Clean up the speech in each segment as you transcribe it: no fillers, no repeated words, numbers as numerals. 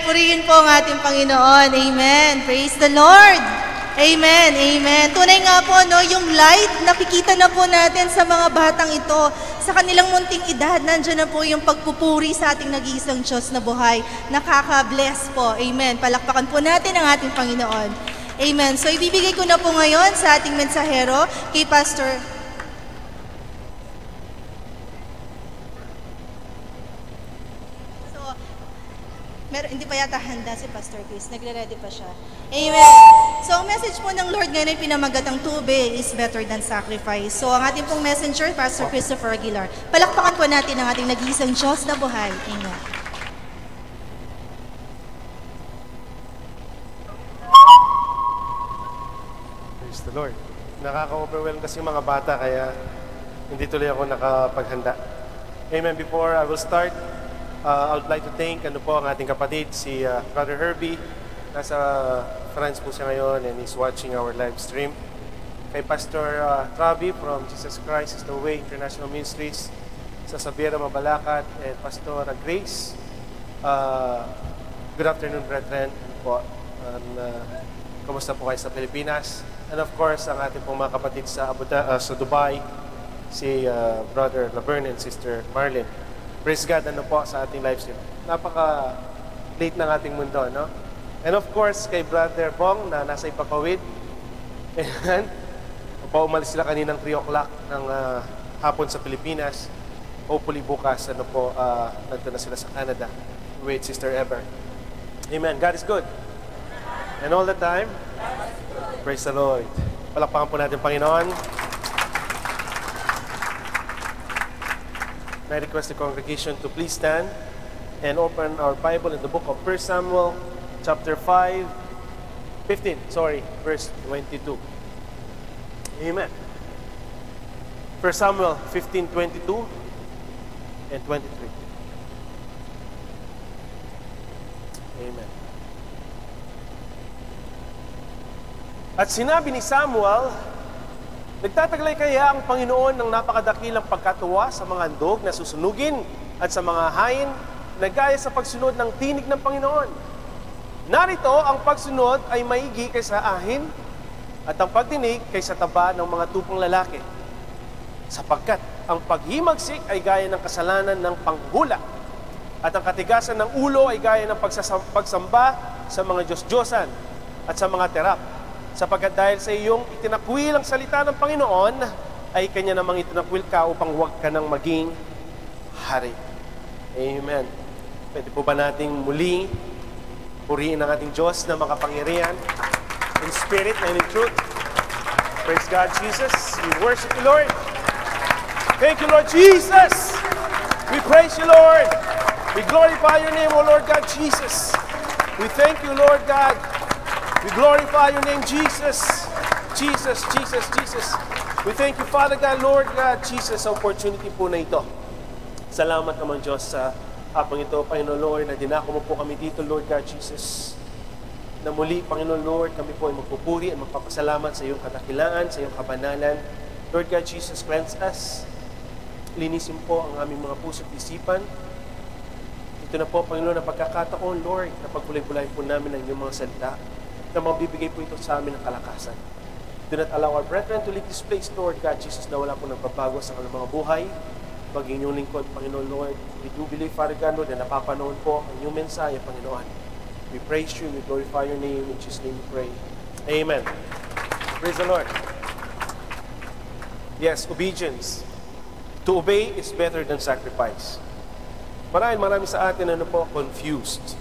Purihin po ang ating Panginoon. Amen. Praise the Lord. Amen. Amen. Tunay nga po, no, yung light, nakikita na po natin sa mga batang ito. Sa kanilang munting edad, nandiyan na po yung pagpupuri sa ating nag-iisang Diyos na buhay. Nakaka-bless po. Amen. Palakpakan po natin ang ating Panginoon. Amen. So, ibibigay ko na po ngayon sa ating mensahero, kay Pastor hindi pa yata handa si Pastor Chris. Nagre-ready pa siya. Amen. So, ang message po ng Lord ngayon ay pinamagat ang tubig is better than sacrifice. So, ang ating pong messenger, Pastor Christopher Aguilar. Palakpakan po natin ang ating nag-iisang Diyos na buhay. Amen. Praise the Lord. Nakaka-overwhelm kasi mga bata, kaya hindi tuloy ako nakapaghanda. Amen. Before I will start, I would like to thank ang ating kapatid, si Brother Herbie. Nasa France po siya ngayon and he's watching our live stream. Kay Pastor Travi from Jesus Christ is the Way International Ministries sa Sabiera, Mabalacat, and Pastor Grace. Good afternoon, brethren. Kumusta po kayo sa Pilipinas? And of course, ang ating pong mga kapatid sa Dubai, si Brother Laverne and Sister Marlene. Praise God, po sa ating live stream. Napaka-late ng ating mundo, no? And of course, kay Brother Bong na nasa Ipakawid. Ayan. Umalis sila kaninang 3 o'clock ng hapon sa Pilipinas. Hopefully bukas, nandun na sila sa Canada with Sister Ever. Amen. God is good. And all the time, praise the Lord. Palakpakan po natin, Panginoon. I request the congregation to please stand and open our Bible in the book of 1 Samuel chapter 15, verse 22. Amen. 1 Samuel 15:22 and 23. Amen. At sinabi ni Samuel, nagtataglay kaya ang Panginoon ng napakadakilang pagkatuwa sa mga handog na susunugin at sa mga hain na gaya sa pagsunod ng tinig ng Panginoon. Narito, ang pagsunod ay maigi kaysa ahin at ang pagdinig kaysa taba ng mga tupong lalaki. Sapagkat ang paghimagsik ay gaya ng kasalanan ng panghula at ang katigasan ng ulo ay gaya ng pagsamba sa mga Diyos-Diyosan at sa mga terap. Sapagkat dahil sa iyong itinakwil ang salita ng Panginoon, ay Kanya namang itinakwil ka upang huwag ka nang maging hari. Amen. Pwede po ba nating muli purihin ang ating Diyos na makapangyarihan in spirit and in truth? Praise God, Jesus. We worship you, Lord. Thank you, Lord Jesus. We praise you, Lord. We glorify your name, O Lord God, Jesus. We thank you, Lord God. We glorify your name, Jesus. Jesus, Jesus, Jesus. We thank you, Father God, Lord God, Jesus, sa opportunity po na ito. Salamat naman, Diyos, sa hapang ito, Panginoon Lord, na dinako mo po kami dito, Lord God, Jesus. Na muli, Panginoon Lord, kami po ay magpupuri at magpapasalamat sa iyong kadakilaan, sa iyong kabanalan. Lord God, Jesus, cleanse us. Linisin po ang aming mga puso at isipan. Ito na po, Panginoon, na pagkakataon, Lord, na pagbulay-bulay po namin ang iyong mga salita, na mabibigay po ito sa amin ng kalakasan. Do not allow our brethren to leave this place, Lord God, Jesus, na wala po nagbabago sa kanilang mga buhay. Maging inyong lingkod, Panginoon, Lord. We do believe, Father God, Lord, na napapanood po ang iyong mensaya, Panginoon. We praise you, we glorify your name, in Jesus' name we pray. Amen. Praise the Lord. Yes, obedience. To obey is better than sacrifice. Marami sa atin, confused.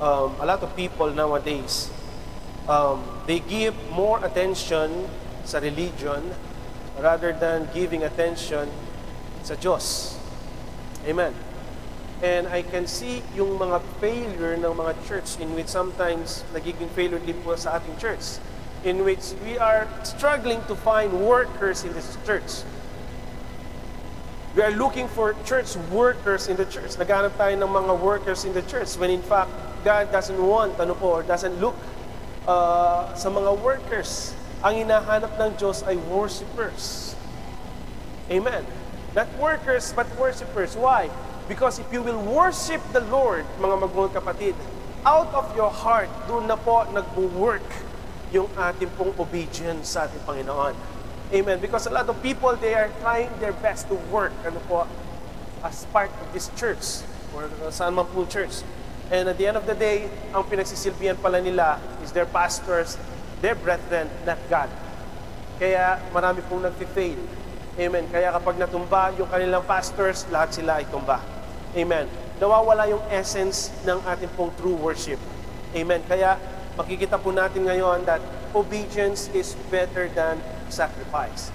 A lot of people nowadays, they give more attention sa religion rather than giving attention sa Diyos. Amen. And I can see yung mga failure ng mga church in which sometimes nagiging failure din po sa ating church, in which we are struggling to find workers in this church. We are looking for church workers in the church. Naghanap tayo ng mga workers in the church when in fact, God doesn't want, or doesn't look sa mga workers. Ang hinahanap ng Diyos ay worshipers. Amen. Not workers, but worshipers. Why? Because if you will worship the Lord, mga magulang kapatid, out of your heart, doon na po nag-work yung ating pong obedience sa ating Panginoon. Amen. Because a lot of people, they are trying their best to work, as part of this church, or saan man po church. And at the end of the day, ang pinagsisilbihan pala nila is their pastors, their brethren, not God. Kaya marami pong nag-fail. Amen. Kaya kapag natumba yung kanilang pastors, lahat sila ay tumba. Amen. Nawawala yung essence ng ating pong true worship. Amen. Kaya makikita po natin ngayon that obedience is better than sacrifice.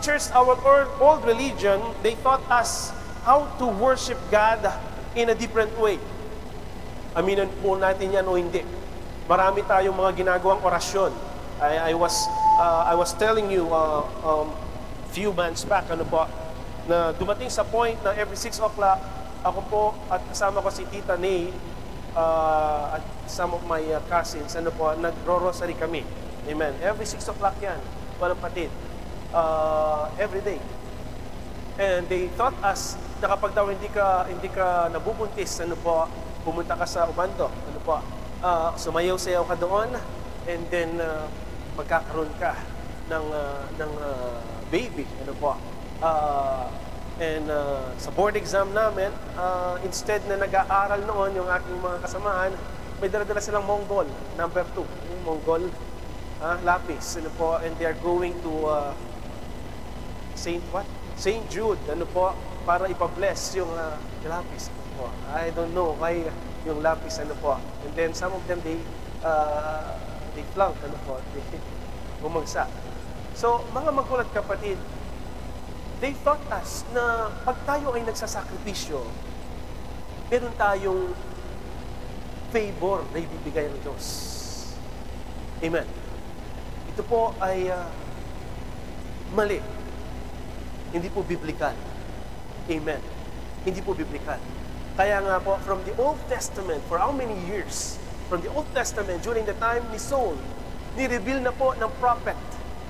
Church, our old religion, they taught us how to worship God in a different way. Aminan po natin yan o hindi. Marami tayong mga ginagawang orasyon. I was telling you few months back, na dumating sa point na every 6 o'clock, ako po at kasama ko si Tita Nay at some of my cousins, nagro-rosary kami. Amen. Every 6 o'clock yan, walang patid. Every day. And they taught us na kapag daw hindi ka nabubuntis, pumunta ka sa ubando, sumayaw-sayaw ka doon, and then magkakaroon ka ng baby, and sa board exam namin, instead na nag-aaral noon yung aking mga kasamaan, may dala-dala silang Mongol, number 2, yung Mongol lapis, and they are going to Saint Jude, para ipa-bless yung lapis. I don't know why yung lapis, and then some of them they flunk, they bumagsak. So, mga magulang kapatid, they taught us na pag tayo ay nagsasakripisyo, meron tayong favor na ibibigay ng Diyos. Amen. Ito po ay mali. Hindi po biblical. Amen. Hindi po biblical. Kaya nga po, from the Old Testament, for how many years? From the Old Testament, during the time ni Saul, ni-reveal na po ng prophet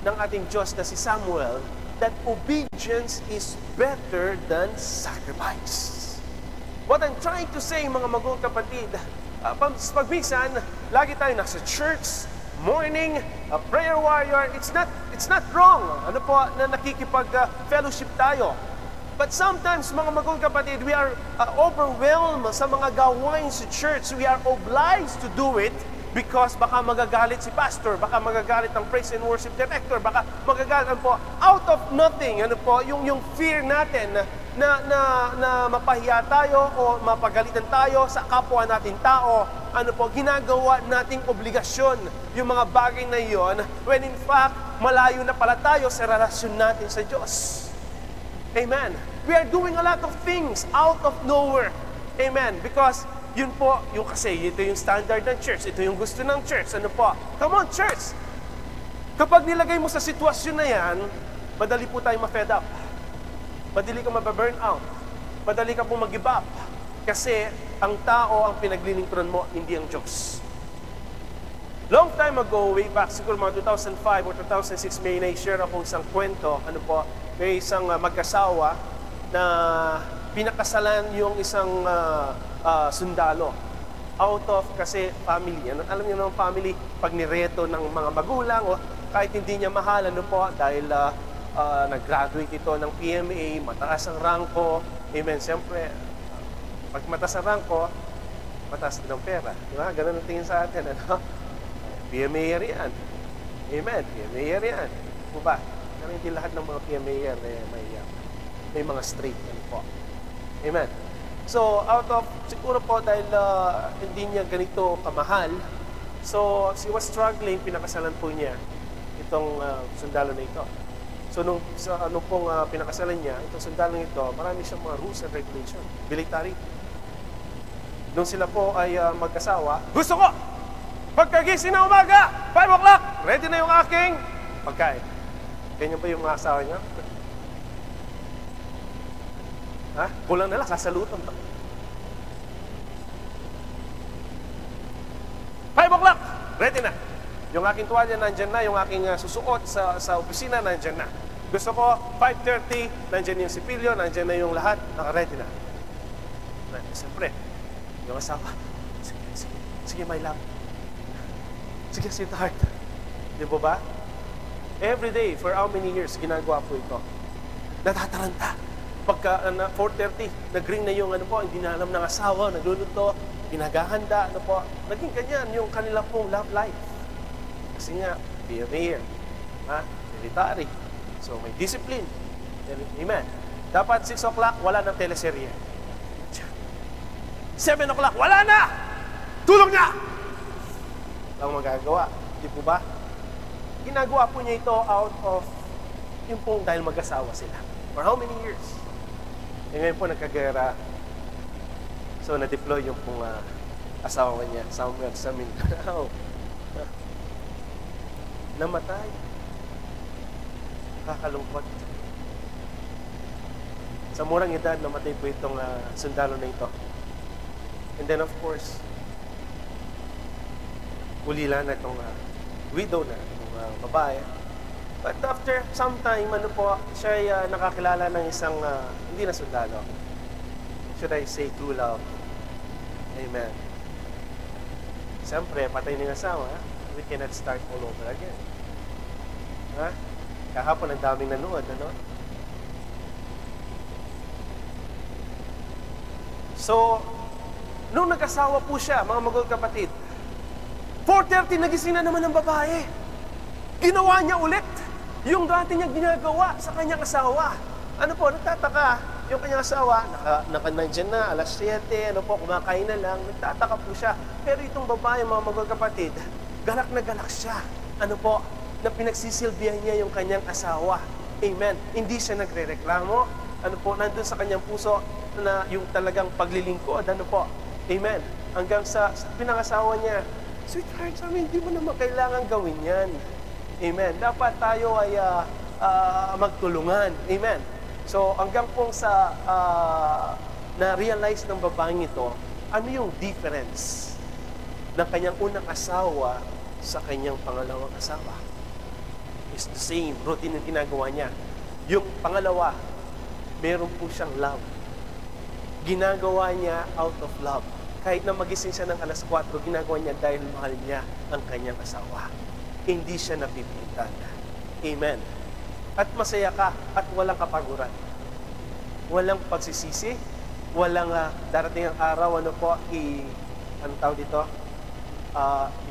ng ating Diyos na si Samuel that obedience is better than sacrifice. What I'm trying to say, mga magulang kapatid, pagminsan, lagi tayo nasa church, morning, a prayer warrior, it's not wrong. Na nakikipag-fellowship tayo. But sometimes, mga magulang kapatid, we are overwhelmed sa mga gawain sa church. We are obliged to do it because baka magagalit si pastor, baka magagalit ang praise and worship director, baka magagalit po out of nothing, yung fear natin na mapahiya tayo o mapagalitan tayo sa kapwa nating tao, ginagawa nating obligasyon yung mga bagay na iyon, when in fact, malayo na pala tayo sa relasyon natin sa Diyos. Amen. We are doing a lot of things out of nowhere. Amen. Because yun po, kasi ito yung standard ng church, ito yung gusto ng church. Come on, church! Kapag nilagay mo sa sitwasyon na yan, madali po tayo ma-fed up. Madali ka mababurn out. Madali ka po mag-give up. Kasi ang tao ang pinaglilingkuran mo, hindi ang Diyos. Long time ago, way back, siguro mga 2005 or 2006, may na-share akong isang kwento, may isang magkasawa na pinakasalan yung isang sundalo. Out of, kasi family. Alam niyo naman family, pag nireto ng mga magulang, o kahit hindi niya mahal, dahil nag-graduate ito ng PMA, mataas ang rangko. Amen. Siyempre, pag mataas ang rangko, mataas din ang pera. Diba? Ganun ang tingin sa atin. PMA yan. Amen. PMA yan. Diba? Pero hindi lahat ng mga PMA yan may mga straight. Amen. So, out of, siguro po dahil hindi niya ganito kamahal, so she was struggling, pinakasalan po niya itong sundalo na ito. So, nung pinakasalan niya, itong sundalo ito, marami siyang mga rules and regulation, military. Nung sila po ay magkasawa, gusto ko! Pagkagising na umaga, 5 o'clock, ready na yung aking pagkain. Ganyan ba yung mga asawa niya? Ha? Kulang na lang, sasalutan pa. 5 o'clock, ready na. Yung aking tuwalya nandyan na, yung aking susuot sa opisina nandyan na. Gusto ko, 5:30, nandyan yung sipilyo, nandyan na yung lahat, naka-ready na. Siyempre, yung asawa, sige, my love. Sige, sweetheart. Di ba ba? Every day, for how many years, ginagawa po ito. Natataranta. Pagka 4:30, nag-ring na yung hindi na alam ng asawa, nagluluto, ginagahanda, naging ganyan yung kanila pong love life. Kasi nga, pioneer, military. So, may discipline. Amen. Dapat 6 o'clock, wala ng teleserye. 7 o'clock, wala na! Tulog na! Ang magagawa. Di po ba? Ginagawa po niya ito out of yung pong dahil mag-asawa sila. For how many years? Ngayon po nagkagera. So, na-deploy yung pong asawa niya somewhere sa Mindanao. Namatay. Kakalungkot. Sa murang edad, namatay po itong sundalo na ito. And then, of course, ulila na itong widow na itong babae. But after some time, siya ay nakakilala ng isang, hindi na sundalo. Should I say true love? Amen. Siyempre, patay ng asawa, we cannot start all over again. Kahapon ang daming nanood, So, nung nag-asawa po siya, mga magol kapatid, 4:30 nagising na naman ng babae. Ginawa niya ulit yung dati niyang ginagawa sa kanyang asawa. Nagtataka yung kanyang asawa, nandyan na, alas 7, kumakain na lang, nagtataka po siya. Pero itong babae, mga magol kapatid, galak na galak siya. Na pinagsisilbihan niya yung kanyang asawa. Amen. Hindi siya nagre-reklamo. Nandun sa kanyang puso na yung talagang paglilingkod. Amen. Hanggang sa pinangasawa niya, sweetheart, hindi mo naman kailangan gawin yan. Amen. Dapat tayo ay magtulungan. Amen. So, hanggang pong sa na-realize ng babaeng ito, ano yung difference ng kanyang unang asawa sa kanyang pangalawang asawa? It's the same routine yung ginagawa niya. Yung pangalawa, meron po siyang love. Ginagawa niya out of love. Kahit na magising siya ng alas 4, ginagawa niya dahil mahal niya ang kanyang asawa. Hindi siya napipilitan. Amen. At masaya ka at walang kapaguran. Walang pagsisisi. Walang darating ang araw, anong tawag dito?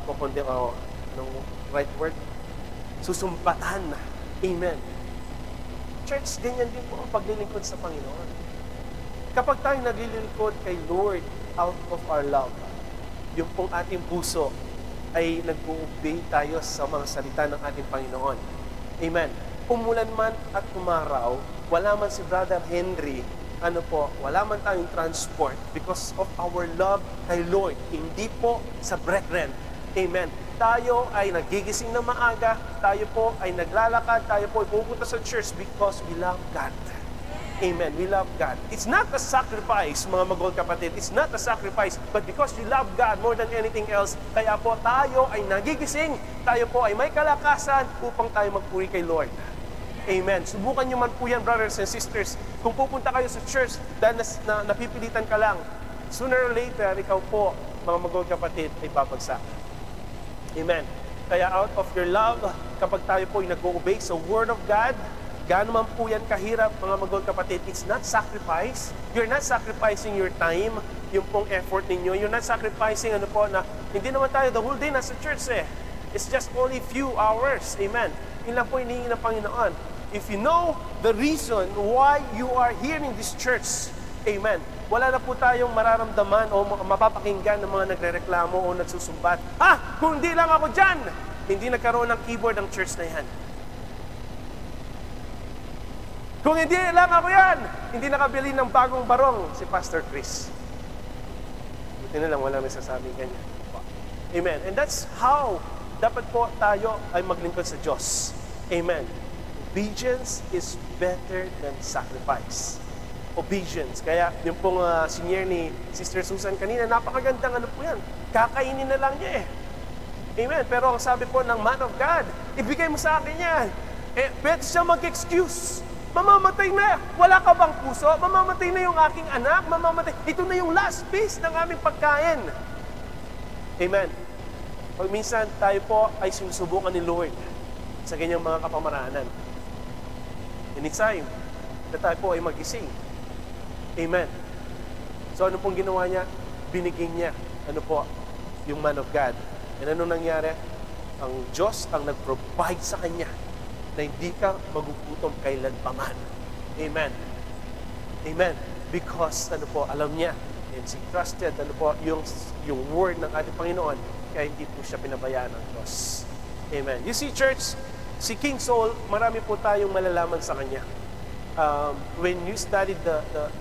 Ipopondem, anong right word? Susumpatan. Amen. Church, ganyan din po ang paglilingkod sa Panginoon. Kapag tayo naglilingkod kay Lord out of our love, yung pong ating puso ay nag-obey tayo sa mga salita ng ating Panginoon. Amen. Umulan man at umaraw, wala man si Brother Henry, wala man tayong transport because of our love kay Lord. Hindi po sa brethren. Amen. Tayo ay nagigising na maaga, tayo po ay naglalakad, tayo po ay pupunta sa church because we love God. Amen. We love God. It's not a sacrifice, mga magol kapatid. It's not a sacrifice, but because you love God more than anything else, kaya po tayo ay nagigising, tayo po ay may kalakasan upang tayo magpuri kay Lord. Amen. Subukan nyo man po yan, brothers and sisters. Kung pupunta kayo sa church dahil napipilitan ka lang, sooner or later, ikaw po, mga magol kapatid, ay babagsak. Amen. Kaya out of your love, kapag tayo po ay nag-obey sa Word of God, gaano man po yan kahirap, mga magol kapatid, it's not sacrifice. You're not sacrificing your time, yung pong effort ninyo. You're not sacrificing na hindi naman tayo the whole day nasa church It's just only few hours. Amen. Yun lang po hinihingi ng Panginoon. If you know the reason why you are here in this church, amen, wala na po tayong mararamdaman o mapapakinggan ng mga nagrereklamo o nagsusumbat. Kung hindi lang ako dyan, hindi nagkaroon ng keyboard ang church na yan. Kung hindi lang ako yan, hindi nakabili ng bagong barong si Pastor Chris. Buti na lang, walang nagsasabing ganyan. Amen. And that's how dapat po tayo ay maglingkod sa Diyos. Amen. Obedience is better than sacrifice. Obedience. Kaya yung pong senior ni Sister Susan kanina, napakagandang po yan. Kakainin na lang niya Amen. Pero ang sabi po ng man of God, ibigay mo sa akin yan. Pwede siya mag-excuse. Mamamatay na. Wala ka bang puso? Mamamatay na yung aking anak. Mamamatay. Ito na yung last piece ng aming pagkain. Amen. Pag minsan tayo po ay sinusubukan ni Lord sa ganyang mga kapamaraanan. Anytime na tayo po ay magising. Amen. So ano pong ginawa niya? Binigyan niya. Ano po? Yung man of God. And ano nangyari? Ang Diyos ang nag-provide sa kanya na hindi ka magugutom kailan pa man. Amen. Amen. Because, ano po, alam niya, and she trusted, ano po, yung word ng ating Panginoon, kaya hindi po siya pinabayaan ng Diyos. Amen. You see, church, si King Saul, marami po tayong malalaman sa kanya. When you studied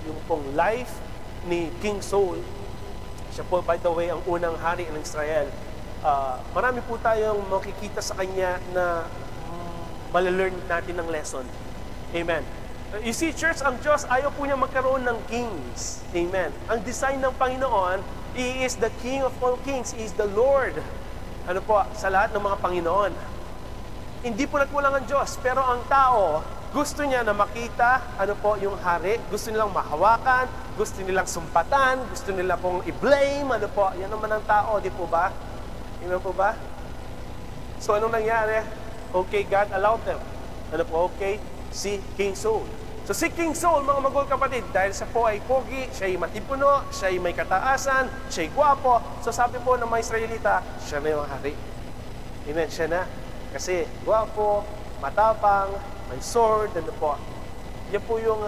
yung pong life ni King Saul, siya po, by the way, ang unang hari ng Israel, marami po tayong makikita sa kanya na malalearn natin ng lesson. Amen. You see, church, ang Diyos, ayaw po niya magkaroon ng kings. Amen. Ang design ng Panginoon, He is the King of all kings. He is the Lord. Ano po, sa lahat ng mga Panginoon. Hindi po nagkulang ang Diyos, pero ang tao, gusto niya na makita, ano po, yung hari, gusto nilang mahawakan, gusto nilang sumpatan, gusto nila pong i-blame, ano po, yan naman ang tao, di po ba? Amen po ba? So, anong nangyari? Okay, God allowed them. Ano po, okay? Si King Saul. So si King Saul, mga magul kapatid, dahil siya po ay pogi, siya ay matipuno, siya ay may kataasan, siya ay gwapo. So sabi po ng mga Israelita, siya na yung hari. Amen, siya na. Kasi gwapo, matapang, may sword, ano po. Yan po yung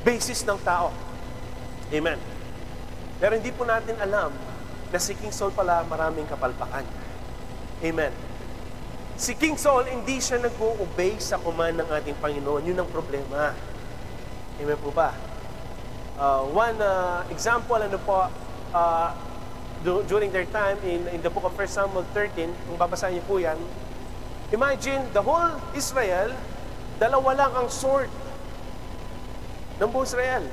basis ng tao. Amen. Pero hindi po natin alam na si King Saul pala maraming kapalpakan. Amen. Si King Saul, hindi siya nag-o-obey sa command ng ating Panginoon. Yun ang problema. Amen po ba? One example, ano po, during their time in the book of 1 Samuel 13, kung babasahin niyo po yan, imagine, the whole Israel, dalawa lang ang sword ng buong Israel.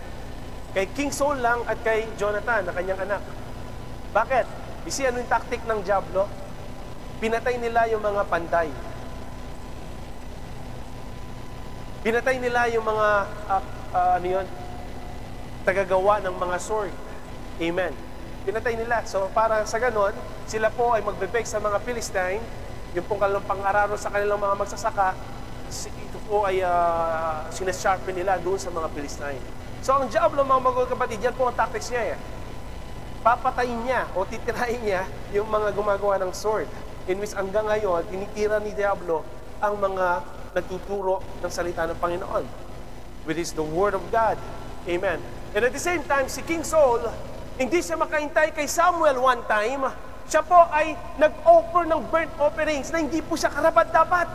Kay King Saul lang at kay Jonathan, na kanyang anak. Bakit? You see, ano yung tactic ng Diablo? Pinatay nila yung mga panday. Pinatay nila yung mga, tagagawa ng mga sword. Amen. Pinatay nila. So, para sa ganon, sila po ay magbebeg sa mga Philistine, yung pong kanilang pang-araro sa kanilang mga magsasaka, ito po ay sinasharpen nila doon sa mga Philistine. So, ang Diablo, mga magul kapatid, yan po ang tactics niya. Papatayin niya o titirahin niya yung mga gumagawa ng sword. In which hanggang ngayon, tinitira ni Diablo ang mga nagtuturo ng salita ng Panginoon, which is the Word of God. Amen. And at the same time, si King Saul, hindi siya makaintay kay Samuel one time. Siya po ay nag-offer ng burnt offerings na hindi po siya karapat-dapat.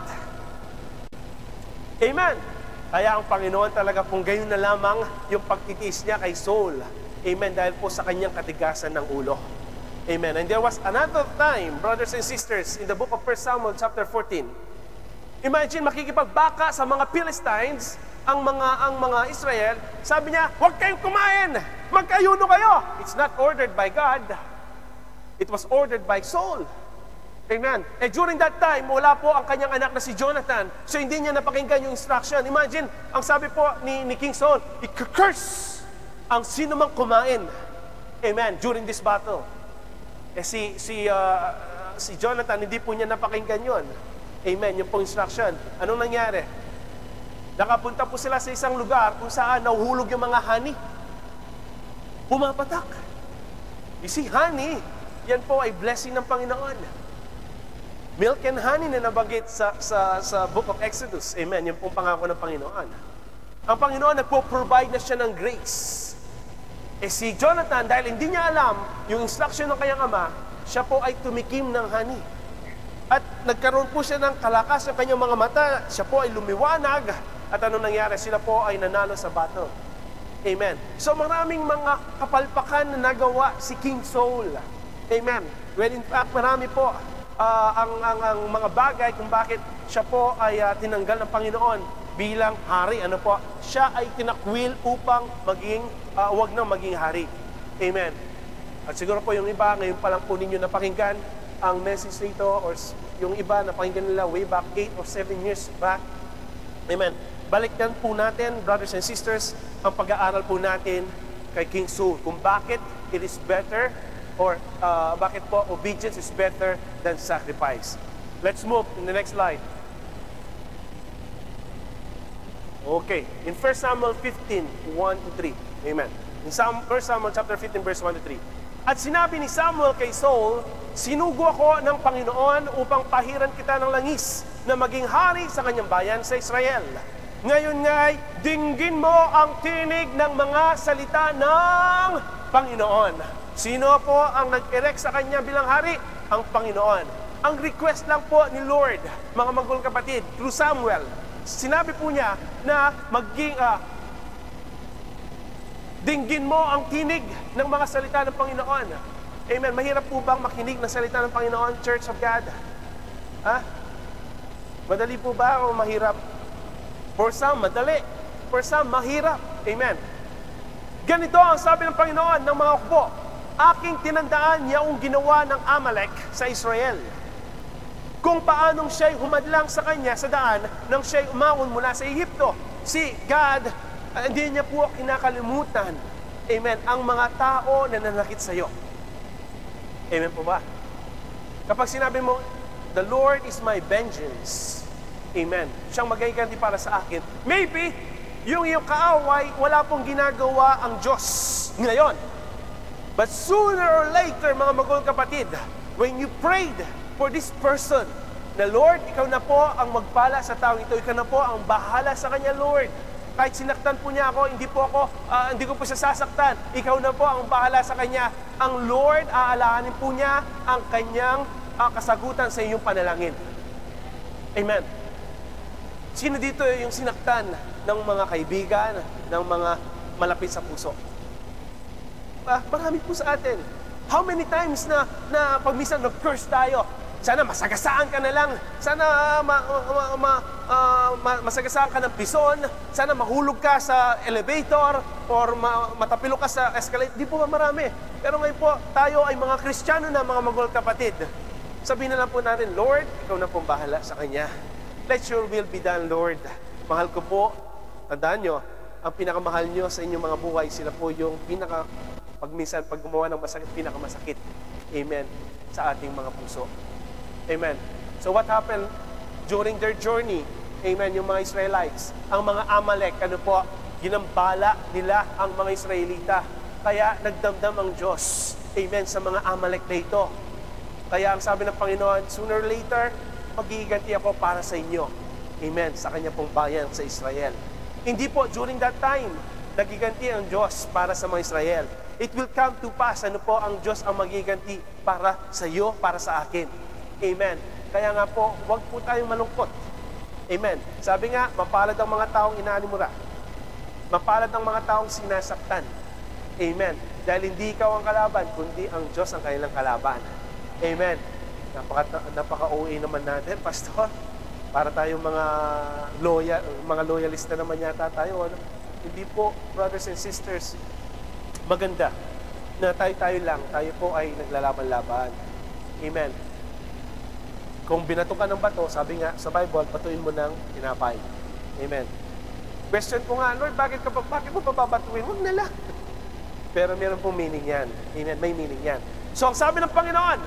Amen. Kaya ang Panginoon talaga pong gayon na lamang yung pagtitiis niya kay Saul. Amen. Dahil po sa kanyang katigasan ng ulo. Amen. And there was another time, brothers and sisters, in the book of 1 Samuel chapter 14. Imagine, makikipagbaka sa mga Philistines, ang mga Israel. Sabi niya, huwag kayong kumain! Magkayuno kayo! It's not ordered by God. It was ordered by Saul. Amen. And during that time, wala po ang kanyang anak na si Jonathan. So hindi niya napakinggan yung instruction. Imagine, ang sabi po ni King Saul, i-curse ang sino mang kumain. Amen. During this battle. Si Jonathan, hindi po niya napakinggan yun. Amen. Yung pong instruction. Anong nangyari? Nakapunta po sila sa isang lugar kung saan nahuhulog yung mga honey. Pumapatak. You see, honey, yan po ay blessing ng Panginoon. Milk and honey na nabanggit sa book of Exodus. Amen. Yung pong pangako ng Panginoon. Ang Panginoon nagpo-provide na siya ng grace. Si Jonathan, dahil hindi niya alam yung instruction ng kanyang ama, siya po ay tumikim ng honey. At nagkaroon po siya ng kalakas ng kanyang mga mata. Siya po ay lumiwanag. At ano nangyari? Sila po ay nanalo sa battle. Amen. So maraming mga kapalpakan na nagawa si King Saul. Amen. Well, in fact, marami po ang mga bagay kung bakit siya po ay tinanggal ng Panginoon bilang hari. Ano po? Siya ay tinakwil upang wag nang maging hari. Amen. At siguro po yung iba, ngayon pa lang po ninyo napakinggan, ang message nito or yung iba na pakinggan nila way back 8 or 7 years back. Amen. Balikan po natin, brothers and sisters, ang pag-aaral po natin kay King Saul kung bakit it is better or bakit po obedience is better than sacrifice. Let's move in the next slide. Okay, in 1 Samuel 15, 1-3. Amen. In 1 Samuel chapter 15, verse 1-3. At sinabi ni Samuel kay Saul, sinugo ako ng Panginoon upang pahiran kita ng langis na maging hari sa kanyang bayan sa Israel. Ngayon nga'y dinggin mo ang tinig ng mga salita ng Panginoon. Sino po ang nag-erect sa kanya bilang hari? Ang Panginoon. Ang request lang po ni Lord, mga magulang kapatid, through Samuel, sinabi po niya na dinggin mo ang tinig ng mga salita ng Panginoon. Amen. Mahirap po bang makinig ng salita ng Panginoon, Church of God? Ha? Madali po ba o mahirap? For some, madali. For some, mahirap. Amen. Ganito ang sabi ng Panginoon ng mga hukbo. Aking tinandaan yaong ginawa ng Amalek sa Israel. Kung paanong siya'y humadlang sa kanya sa daan nang siya'y umaon mula sa Ehipto. Si God, hindi niya po kinakalimutan, amen, ang mga tao na nanakit sa iyo. Amen po ba? Kapag sinabi mo, the Lord is my vengeance, amen, siyang magaganti para sa akin, maybe, yung iyong kaaway, wala pong ginagawa ang Diyos ngayon. But sooner or later, mga magulang kapatid, when you prayed for this person, na Lord, ikaw na po ang magpala sa taong ito, ikaw na po ang bahala sa kanya, Lord. Kahit sinaktan po niya ako, hindi ko po siya sasaktan. Ikaw na po ang bahala sa kanya. Ang Lord, aalahanin po niya ang kanyang kasagutan sa iyong panalangin. Amen. Sino dito yung sinaktan ng mga kaibigan, ng mga malapit sa puso? Marami po sa atin. How many times na pag minsan nag-curse tayo, sana masagasaan ka na lang, sana masagasaan ka ng pison, sana mahulog ka sa elevator, or matapilo ka sa escalator. Di po ba marami? Pero ngayon po, tayo ay mga Kristiyano na, mga magulang kapatid. Sabihin na lang po natin, Lord, ikaw na pong bahala sa kanya. Let your will be done, Lord. Mahal ko po, tandaan nyo, ang pinakamahal nyo sa inyong mga buhay, sila po yung pag gumawa ng masakit, pinakamasakit. Amen. Sa ating mga puso. Amen. So what happened during their journey? Amen. Yung mga Israelites, ang mga Amalek, ginambala nila ang mga Israelita. Kaya nagdamdam ang Diyos. Amen. Sa mga Amalek na ito. Kaya ang sabi ng Panginoon, sooner or later, magiganti ako para sa inyo. Amen. Sa kanya pong bayan sa Israel. Hindi po during that time, nagiganti ang Diyos para sa mga Israel. It will come to pass, ang Diyos ang magiganti para sa iyo, para sa akin. Amen. Kaya nga po, huwag po tayong malungkot. Amen. Sabi nga, mapalad ang mga taong inaanimura. Mapalad ang mga taong sinasaktan. Amen. Dahil hindi ikaw ang kalaban, kundi ang Diyos ang kanilang kalaban. Amen. Napaka-OA naman natin, Pastor. Para tayong mga loyalista naman yata tayo. Ano? Hindi po, brothers and sisters, maganda na tayo lang, tayo po ay naglalaban-laban. Amen. Kung binato ka ng bato, sabi nga sa Bible, batuin mo ng tinapay. Amen. Question ko nga, Lord, bakit mo papabatuin? Huwag na lang. Pero meron pong meaning yan. Amen. May meaning yan. So, ang sabi ng Panginoon,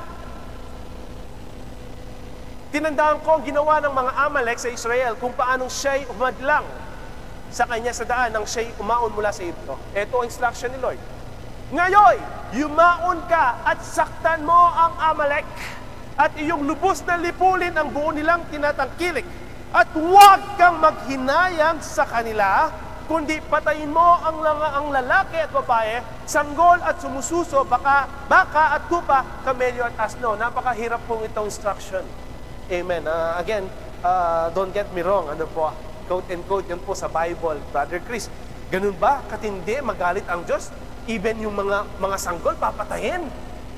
tinandaan ko ang ginawa ng mga Amalek sa Israel kung paanong siya'y umadlang sa kanya sa daan nang siya'y umaon mula sa Ehipto. Ito ang instruction ni Lord. Ngayon, yumaon ka at saktan mo ang Amalek at iyong lubos na lipulin ang buo nilang tinatangkilik. At huwag kang maghinayang sa kanila, kundi patayin mo ang lalaki at babae, sanggol at sumususo, baka at tupa, kamelyo at asno. Napakahirap pong itong instruction. Amen. Again, don't get me wrong. Quote and quote yan po sa Bible, Brother Chris. Ganun ba? Katindi, magalit ang Diyos? Even yung mga sanggol, papatayin?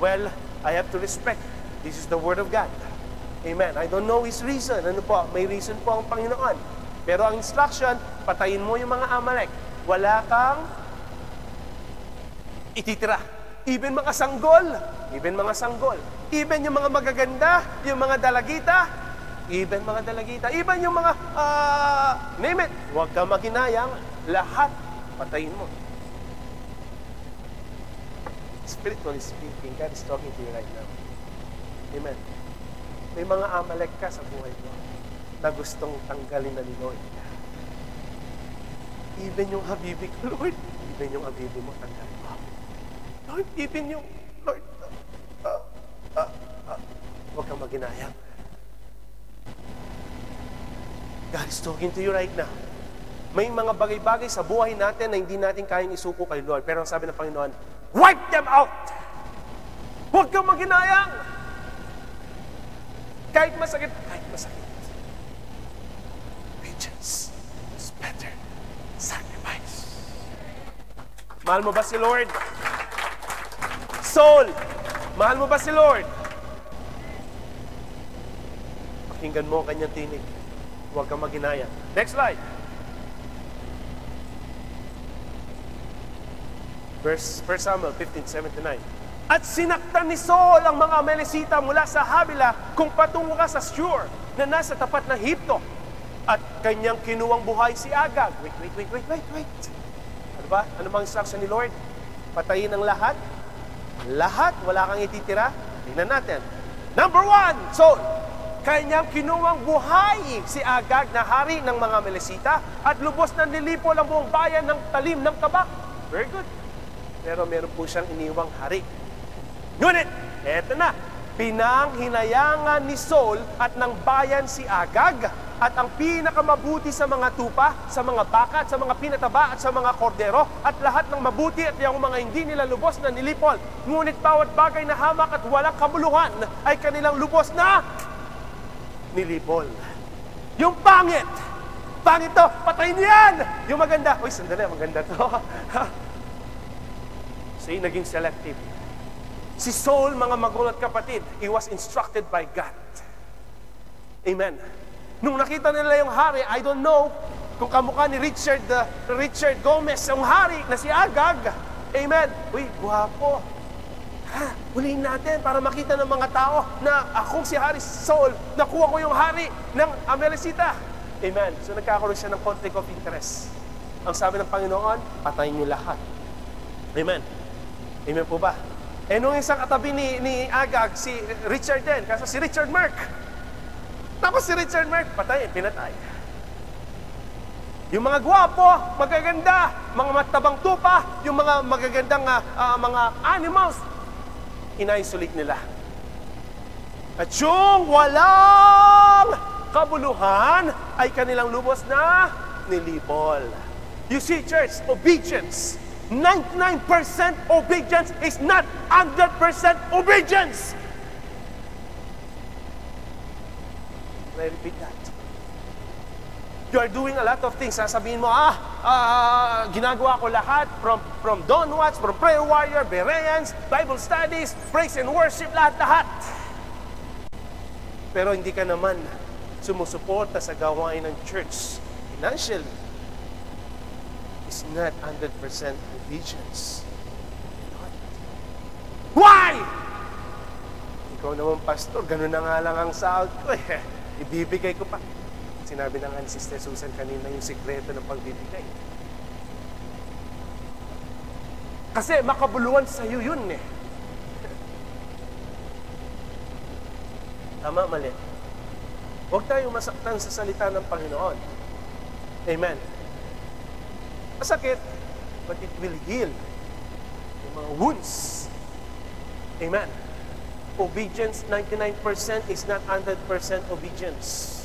Well, I have to respect. This is the Word of God. Amen. I don't know His reason. May reason po ang Panginoon. Pero ang instruction, patayin mo yung mga Amalek. Wala kang ititira. Even mga sanggol, even yung mga magaganda, yung mga dalagita, even yung mga, name it, huwag ka maginayang, lahat, patayin mo. Spiritually speaking, God is talking to you right now. Amen. May mga Amalek ka sa buhay mo na gustong tanggalin na ni Lord. Even yung habibi ko, Lord, even yung habibi mo, tanggalin mo. Lord, even yung, Lord, huwag kang maginayang. God is talking to you right now. May mga bagay-bagay sa buhay natin na hindi natin kayang isuko kay Lord. Pero ang sabi ng Panginoon, wipe them out! Huwag kang maginayang! Kahit masakit. Vengeance is better than sacrifice. Mahal mo ba si Lord? Soul, mahal mo ba si Lord? Pakinggan mo ang kanyang tinig. Huwag kang maginayang. Next slide. Verse 1 Samuel 15:7-9. At sinaktan ni Saul ang mga Amalekita mula sa Habila kung patungo ka sa Shur na nasa tapat ng Ehipto. At kanyang kinuwang buhay si Agag. Wait. Ano ba? Ano bang instruction ni Lord? Patayin ang lahat? Lahat, wala kang ititira. Tingnan natin. Number 1, Saul. Kanyang kinuwang buhay si Agag na hari ng mga Amalekita at lubos na nilipol ang buong bayan ng talim ng tabak. Very good. Pero meron po siyang iniwang hari. Ngunit, eto na. Pinanghinayangan ni Saul at ng bayan si Agag at ang pinakamabuti sa mga tupa, sa mga baka, at sa mga pinataba, at sa mga kordero, at lahat ng mabuti at yung mga hindi nila lubos na nilipol. Ngunit bawat bagay na hamak at walang kamuluhan ay kanilang lubos na nilipol. Yung pangit to, patayin niyan! Yung maganda, uy, sandali, maganda to. See, naging selective. Si Saul, mga magulang at kapatid, he was instructed by God. Amen. Nung nakita nila yung hari, I don't know kung kamukha ni Richard Gomez, yung hari na si Agag. Amen. Uy, guwapo. Huliin natin para makita ng mga tao na akong si Hari Saul, nakuha ko yung hari ng Amalekita. Amen. So nagkakaroon siya ng conflict of interest. Ang sabi ng Panginoon, patayin niyo lahat. Amen. Amen po ba? Eh nung isang katabi ni Agag, si Richard din, kasi si Richard Merck. Tapos si Richard Merck, patayin, pinatay. Yung mga gwapo, magaganda, mga matabang tupa, yung mga magagandang mga animals, ina-isolate nila. At yung walang kabuluhan ay kanilang lubos na nilipol. You see, church, obedience. 99% obedience is not 100% obedience. I repeat that. You are doing a lot of things. Sasabihin mo, ginagawa ko lahat from Dawn Watch, from Prayer Warrior, Bereans, Bible Studies, Praise and Worship, lahat-lahat. Pero hindi ka naman sumusuporta sa gawain ng church financially. It's not 100% obedience. Why? Ikaw naman, pastor, ganun na nga lang ang sahod ko eh. Ibibigay ko pa. Sinabi na nga ni Sister Susan kanina yung sikreto ng pagbibigay. Kasi makabuluhan sa iyo yun eh. Tama, mali. Huwag tayong masaktan sa salita ng Panginoon. Amen. Masakit, but it will heal yung mga wounds. Amen. Obedience, 99% is not 100% obedience.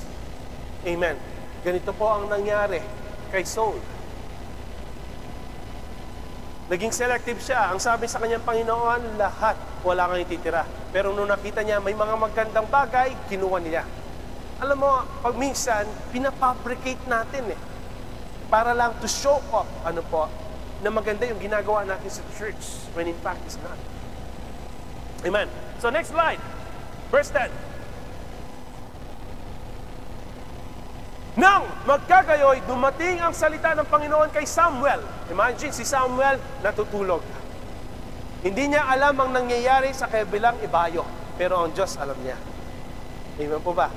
Amen. Ganito po ang nangyari kay Saul. Naging selective siya. Ang sabi sa kanyang Panginoon, lahat, wala kang ititira. Pero nung nakita niya, may mga magandang bagay, kinuha niya. Alam mo, pag minsan, pinafabricate natin eh. Para lang to show off, na maganda yung ginagawa natin sa church, when in fact, it's not. Amen. So next slide. Verse 10. Nang magkagayoy, dumating ang salita ng Panginoon kay Samuel. Imagine, si Samuel natutulog. Hindi niya alam ang nangyayari sa kabilang ibayo, pero ang Diyos alam niya. Amen po ba?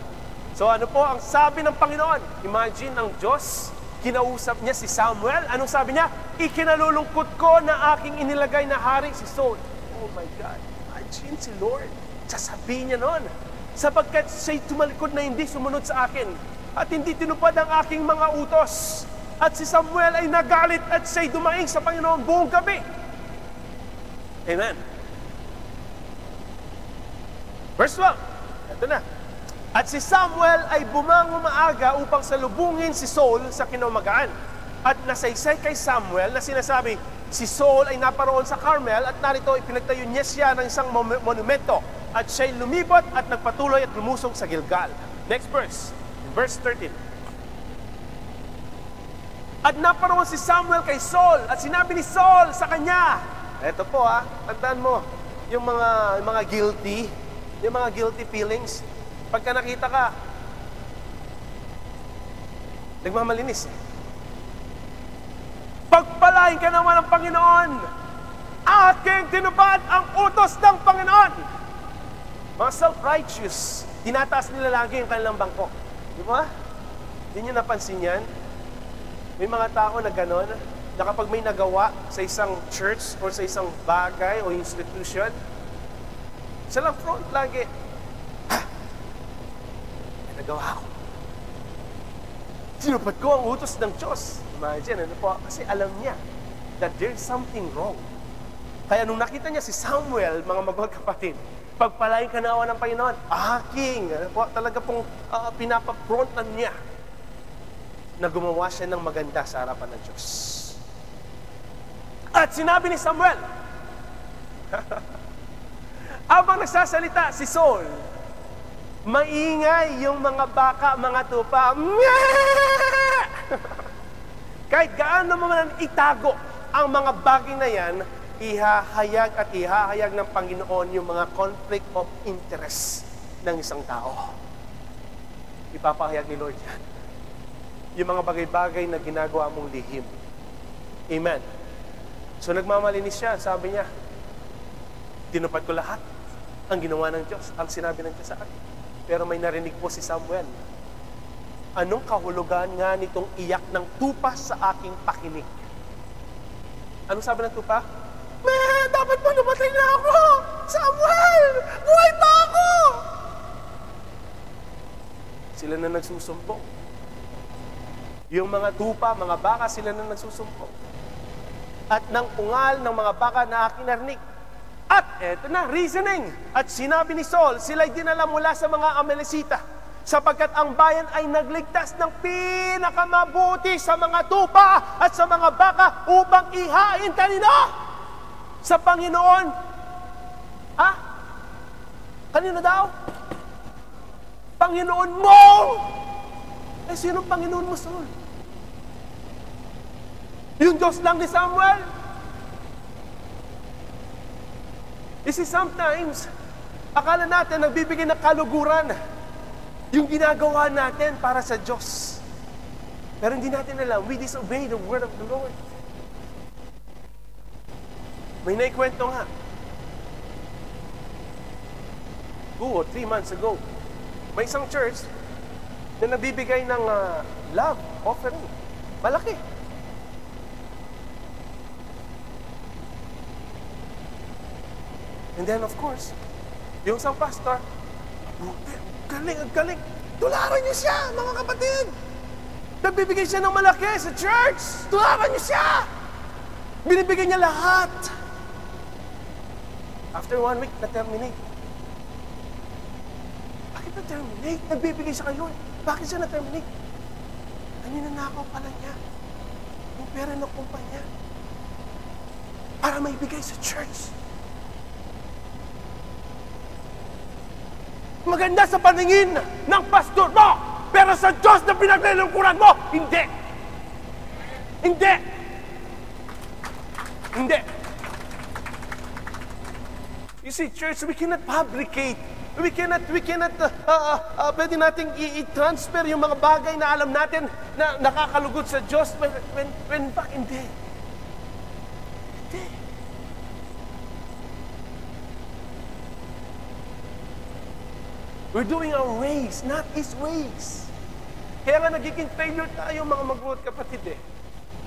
So ano po ang sabi ng Panginoon? Imagine ang Diyos, kinausap niya si Samuel. Anong sabi niya? Ikinalulungkot ko na aking inilagay na hari si Saul. Oh my God. Imagine si Lord. Sasabihin niya noon, sapagkat siya'y tumalikod na hindi sumunod sa akin at hindi tinupad ang aking mga utos. At si Samuel ay nagalit at siya'y dumaing sa Panginoon buong gabi. Amen. Verse 12. Ito na. At si Samuel ay bumangon maaga upang salubungin si Saul sa kinaumagaan. At nasaysay kay Samuel na sinasabi, si Saul ay naparoon sa Carmel at narito ipinagtayo niya siya ng isang monumento. At siya'y lumibot at nagpatuloy at lumusong sa Gilgal. Next verse. Verse 13. At naparoon si Samuel kay Saul at sinabi ni Saul sa kanya, eto po tandaan mo, yung mga guilty, yung mga guilty feelings, pagka nakita ka, nagmamalinis. Pagpalain ka naman ng Panginoon, aking tinupad ang utos ng Panginoon. Mga self-righteous, tinataas nila lagi yung kanilang bangko. Di ba? Hindi nyo napansin yan? May mga tao na gano'n, na kapag may nagawa sa isang church or sa isang bagay o institution, sila lang front lagi. May nagawa ako. Tinupad ko ang utos ng Diyos. Imagine, ano po? Kasi alam niya that there's something wrong. Kaya nung nakita niya si Samuel, mga magkakapatid, pagpalain ka na ng Panginoon, aking, ano po, talaga pong pinapaprontan niya na gumawa siya ng maganda sa harapan ng Diyos. At sinabi ni Samuel, habang nagsasalita si Saul, maingay yung mga baka, mga tupa. Kahit gaano mo man itago ang mga bagay na yan, ihahayag ng Panginoon yung mga conflict of interest ng isang tao. Ipapahayag ni Lord yan. Yung mga bagay-bagay na ginagawa mong lihim. Amen. So nagmamalinis siya, sabi niya, tinupad ko lahat ang ginawa ng Diyos, ang sinabi ng Diyos sa akin. Pero may narinig po si Samuel. Anong kahulugan nga nitong iyak ng tupa sa aking pakinig? Anong sabi ng tupa? Man, dapat pa namatay na ako! Samuel! Buhay pa ako! Sila na nagsusumpong. Yung mga tupa, mga baka, sila na nagsusumpong. At nang ungal ng mga baka na aking narinig. At eto na, reasoning. At sinabi ni Saul, sila'y dinala mula sa mga Amalesita, sapagkat ang bayan ay nagligtas ng pinakamabuti sa mga tupa at sa mga baka upang ihain kanino? Sa Panginoon. Ha? Kanino daw? Panginoon mo! Eh, sinong Panginoon mo, Saul? Yung Diyos lang ni Samuel? You see, sometimes, akala natin nagbibigay ng kaluguran yung ginagawa natin para sa Diyos. Pero hindi natin alam, we disobey the word of the Lord. May naikwento nga. 2 or 3 months ago, may isang church na nagbibigay ng love offering. Malaki. And then of course, yung isang pastor, ang galing. Tularan niyo siya, mga kapatid. Nagbibigay siya ng malaki sa church. Tularan niyo siya. Binibigay niya lahat. After 1 week, na-terminate. Bakit na-terminate? Nagbibigay siya kay Lord. Bakit siya na-terminate? Ninanakaw pala niya yung pera ng kumpanya para maibigay sa church. Maganda sa paningin ng pastor mo, pero sa Diyos na pinaglilingkuran mo, hindi. Hindi. Hindi. You see, church, we cannot fabricate. We cannot, pwede nating i-transfer yung mga bagay na alam natin na nakakalugod sa Diyos when back, hindi. Hindi. We're doing our ways, not His ways. Kaya nga nagiging failure tayo mga magulang kapatid eh.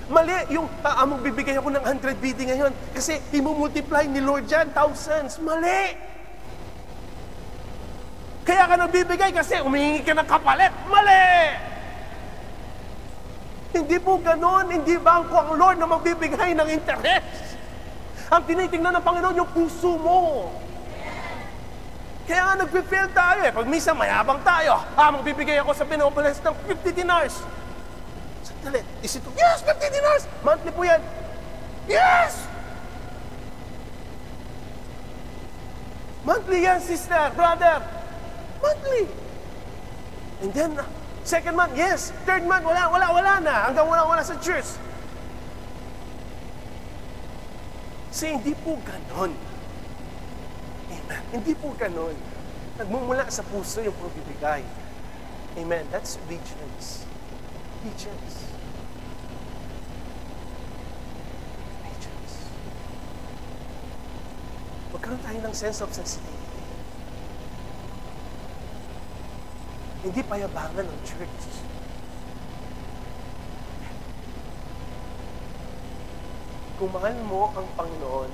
Mali yung magbibigay ako ng 100 BD ngayon kasi i-multiply ni Lord yan, thousands. Mali! Kaya ka nagbibigay kasi umihingi ka ng kapalit. Mali! Hindi po ganon, hindi bangko ang Lord na magbibigay ng interest. Ang tinitingnan ng Panginoon yung puso mo. Kaya nga nagpe-fail tayo eh. Pag minsan mayabang tayo, magbibigay ako sa Pinopolis ng 50 dinars. Sandali, is it? Yes, 50 dinars! Monthly po yan. Yes! Monthly yan, sister, brother. Monthly. And then, second month, yes. Third month, wala na. Hanggang wala sa church. Kasi hindi po ganon. Amen. Hindi po ganon. Nagmumula sa puso yung pagbibigay. Amen. That's obedience. Obedience. Obedience. Magkaroon tayo ng sense of sensitivity. Hindi payabangan ng church. Kung mahal mo ang Panginoon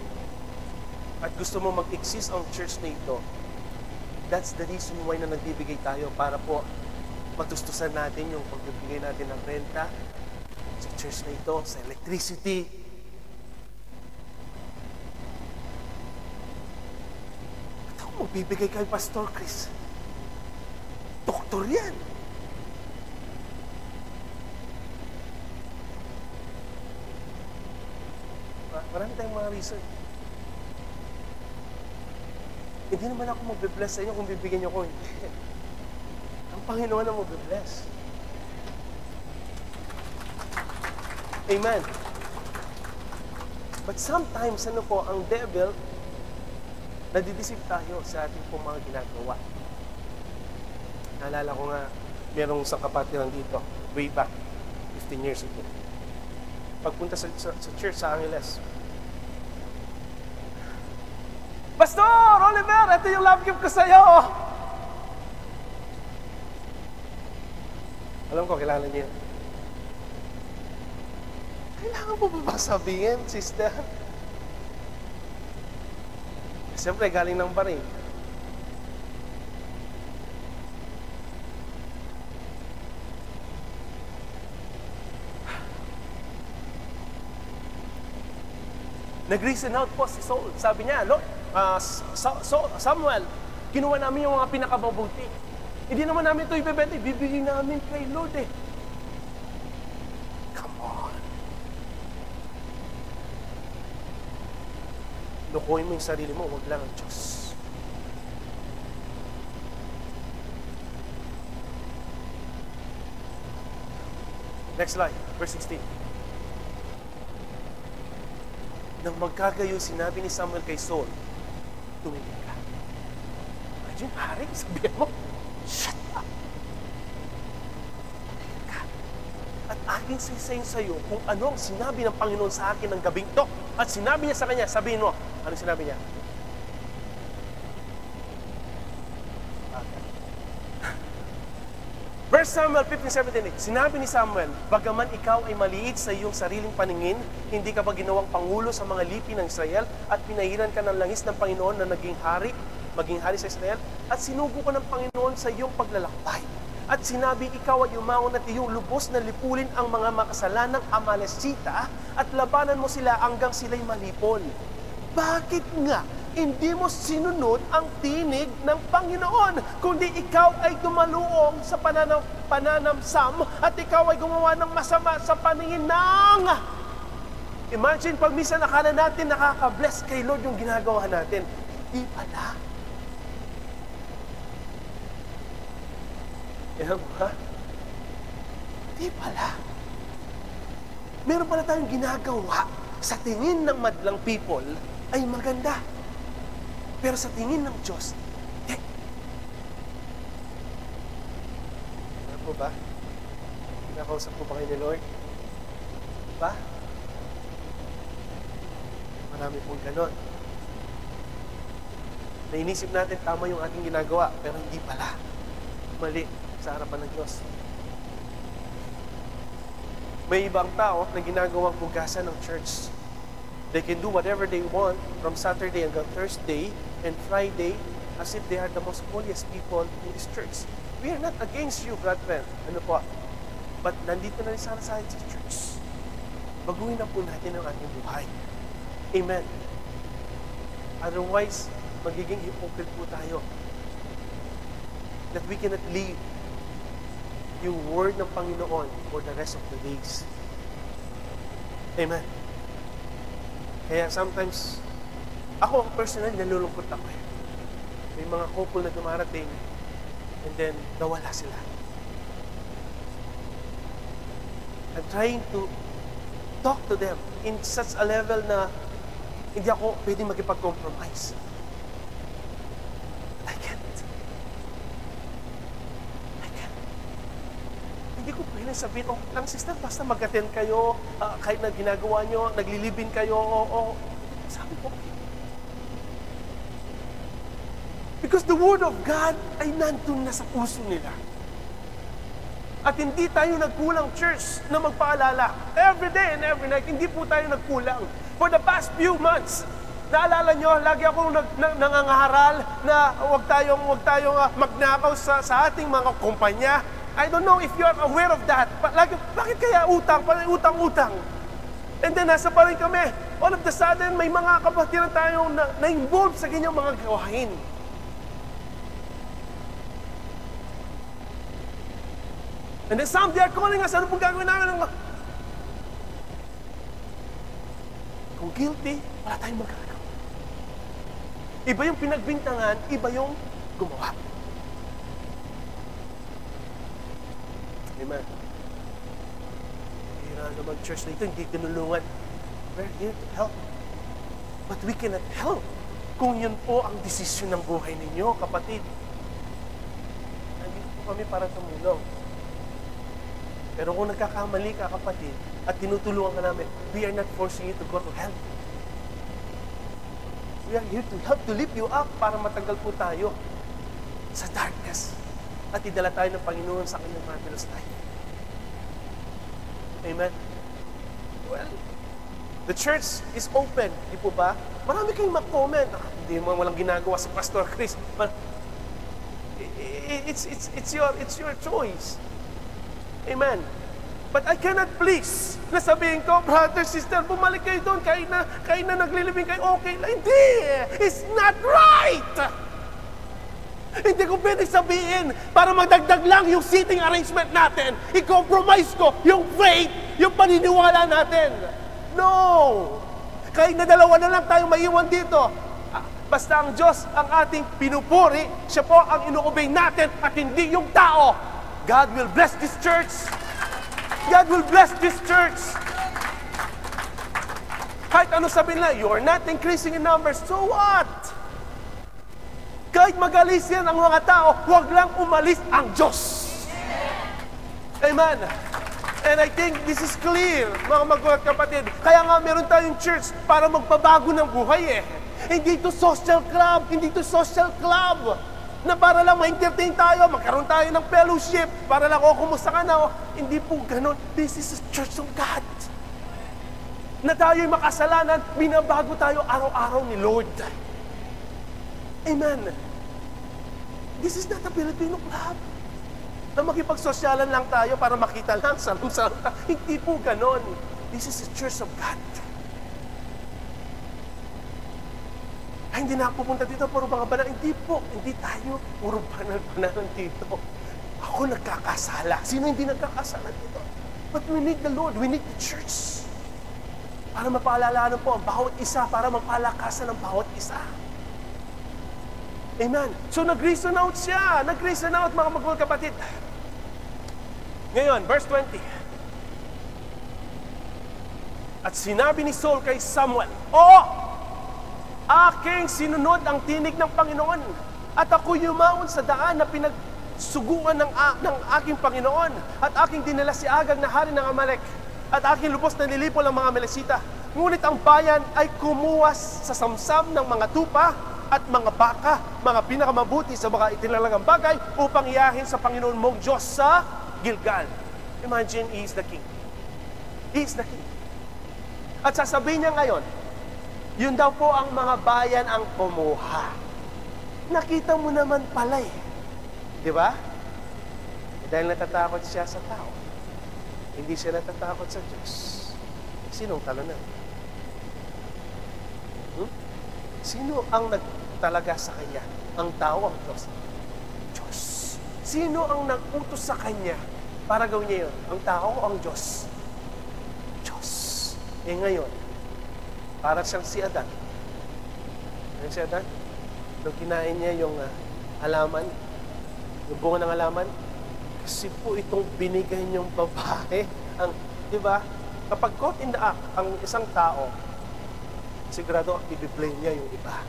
at gusto mo mag-exist ang church na ito, that's the reason why na nagbibigay tayo para po matustusan natin yung pagbibigay natin ng renta sa church na ito, sa electricity. At ako magbibigay kay Pastor Chris. Doktor yan. Marami tayong mga reason. Hindi naman ako magbe-bless sa inyo kung bibigyan niyo ko. Hindi. Ang Panginoon ang magbe-bless. Amen. But sometimes, ang devil, nadidisip tayo sa ating pong mga ginagawa. Naalala ko nga, merong isang kapatiran dito, way back, 15 years ago. Pagpunta sa church sa Angeles, Pastor Oliver, ito yung love gift ko sa'yo. Alam ko, kilala niya. Kailangan mo ba sabihin, sister? Siyempre, galing ng baring. Nag-reason out po si Saul. Sabi niya, Lord, Samuel, kinuha namin yung mga pinakababuti. Hindi naman namin ito ibebenta, ibibigay namin kay Lord eh. Come on. Lukuhin mo yung sarili mo, huwag lang ang Diyos. Next slide, verse 16. Nang magkagayo, sinabi ni Samuel kay Saul, tumigil ka. Imagine, hari, sabihin mo, shut up. Tumigil ka. At aking sisayin sa'yo kung ano ang sinabi ng Panginoon sa akin ng gabing to. At sinabi niya sa kanya, sabihin mo, ano sinabi niya? 1 Samuel 15:17, sinabi ni Samuel, bagaman ikaw ay maliit sa iyong sariling paningin, hindi ka ba ginawang pangulo sa mga lipi ng Israel at pinahiran ka ng langis ng Panginoon na maging hari sa Israel at sinugo ka ng Panginoon sa iyong paglalakbay. At sinabi, ikaw ay umangon at iyong lubos na lipulin ang mga makasalanang Amalesita at labanan mo sila hanggang sila'y malipol. Bakit nga hindi mo sinunod ang tinig ng Panginoon, kundi ikaw ay dumaluong sa pananamsam at ikaw ay gumawa ng masama sa paningin ng... Imagine, pag minsan nakala natin nakaka-bless kay Lord yung ginagawa natin. Di pala. Yan ba? Di pala. Meron pala tayong ginagawa sa tingin ng madlang people ay maganda. Pero sa tingin ng Diyos, hindi. Ano po ba? Kinakausap po ba kayo ni Lord? Ba? Marami pong ganon. na inisip natin tama yung ating ginagawa, pero hindi pala. Mali sa harapan ng Diyos. May ibang tao na ginagawang hugasan ng church. They can do whatever they want from Saturday hanggang Thursday and Friday as if they are the most holiest people in this church. We are not against you, brethren. Ano po? But nandito na rin sana sa church. Baguhin na po natin ang ating buhay. Amen. Otherwise, magiging hypocrite po tayo. That we cannot live yung word ng Panginoon for the rest of the days. Amen. Kaya sometimes, ako personally nalulungkot ako. May mga couple na dumarating and then nawala sila. I'm trying to talk to them in such a level na hindi ako pwedeng makipag-compromise. I can't. Hindi ko pwedeng sabihin, oh, lang sister, basta mag-attend kayo, kahit na ginagawa nyo, naglilibin kayo, sabi ko, because the Word of God ay nandun na sa puso nila. At hindi tayo nagkulang, church, na magpaalala. Every day and every night, hindi po tayo nagkulang. For the past few months, naalala nyo, lagi akong nangangaral na huwag tayong magnakaw sa ating mga kumpanya. I don't know if you are aware of that. Bakit kaya utang? Utang. And then nasa pa rin kami. All of the sudden, may mga kapatiran tayong na-involve sa ganyang mga gawain. And then some, they are calling us, ano pong gagawin namin? Kung guilty, wala tayong magagawa. Iba yung pinagbintangan, iba yung gumawa. Amen. Hira naman church na ito, hindi tinulungan. We're here to help. But we cannot help kung yun po ang desisyon ng buhay ninyo, kapatid. Nandito po kami para tumulong. Pero kung nagkakamali ka, kapatid, at tinutulungan ka namin, we are not forcing you to go to hell. We are here to help to lift you up para matanggal po tayo sa darkness at idala tayo ng Panginoon sa kanyang marvelous life. Amen? Well, the church is open, di po ba? Marami kayong mag-comment. Hindi mo walang ginagawa si Pastor Chris. It's your choice. Amen. But I cannot please na sabihin ko, brother, sister, bumalik kayo doon kahit na naglilibing kayo, okay lang. Hindi! It's not right! Hindi ko pwede sabihin para magdagdag lang yung seating arrangement natin. I-compromise ko yung faith, yung paniniwala natin. No! Kahit na dalawa na lang tayong maiwan dito. Basta ang Diyos ang ating pinupuri, siya po ang ino-obey natin at hindi yung tao. God will bless this church. God will bless this church. Kahit ano sabihin nila, you are not increasing in numbers. So what? Kahit magalis yan ang mga tao, huwag lang umalis ang Diyos. Amen. And I think this is clear, mga magulang kapatid. Kaya nga meron tayong church para magpabago ng buhay eh. Hindi to social club, na para lang ma-entertain tayo, magkaroon tayo ng fellowship, para lang, kumusta ka na? Hindi po ganun. This is a church of God. Na tayo'y makasalanan, binabago tayo araw-araw ni Lord. Amen. This is not a Filipino club. Na makipagsosyalan lang tayo para makita lang, salong-salong. Hindi po ganun. This is a church of God. Ay, hindi na ako pupunta dito, puro mga banal. Hindi po, hindi tayo puro banal-banalan dito. Ako nagkakasala. Sino hindi nagkakasala dito? But we need the Lord, we need the church. Para mapaalalanan po ang bawat isa, para mapalakasan ang bawat isa. Amen. So nag-reason out siya. Nag-reason out, mga magulang kapatid. Ngayon, verse 20. At sinabi ni Saul kay Samuel, oo! Aking sinunod ang tinig ng Panginoon at ako yumaon sa daan na pinagsuguan ng aking Panginoon at aking dinala si Agag na hari ng Amalek at aking lubos na nilipol ang mga Amalekita. Ngunit ang bayan ay kumuwas sa samsam ng mga tupa at mga baka, mga pinakamabuti sa mga itinalagang bagay upang iyahin sa Panginoon mong Diyos sa Gilgal. Imagine, He is the King. He is the King. At sasabihin niya ngayon, yun daw po ang mga bayan ang kumuha. Nakita mo naman pala eh. Di ba? Dahil natatakot siya sa tao, hindi siya natatakot sa Diyos. Sinong talunan? Sino ang nagtalaga sa Kanya? Ang tao, ang Diyos. Diyos. Sino ang nag-utos sa Kanya para gawin niya yun? Ang tao, ang Diyos. Diyos. Eh ngayon, para siyang si Adan. Ano si Adan? Nung kinain niya yung halaman, yung bunga ng halaman, kasi po itong binigay niyong babae, di ba? Kapag caught in the act, ang isang tao, sigurado i-blame niya yung iba.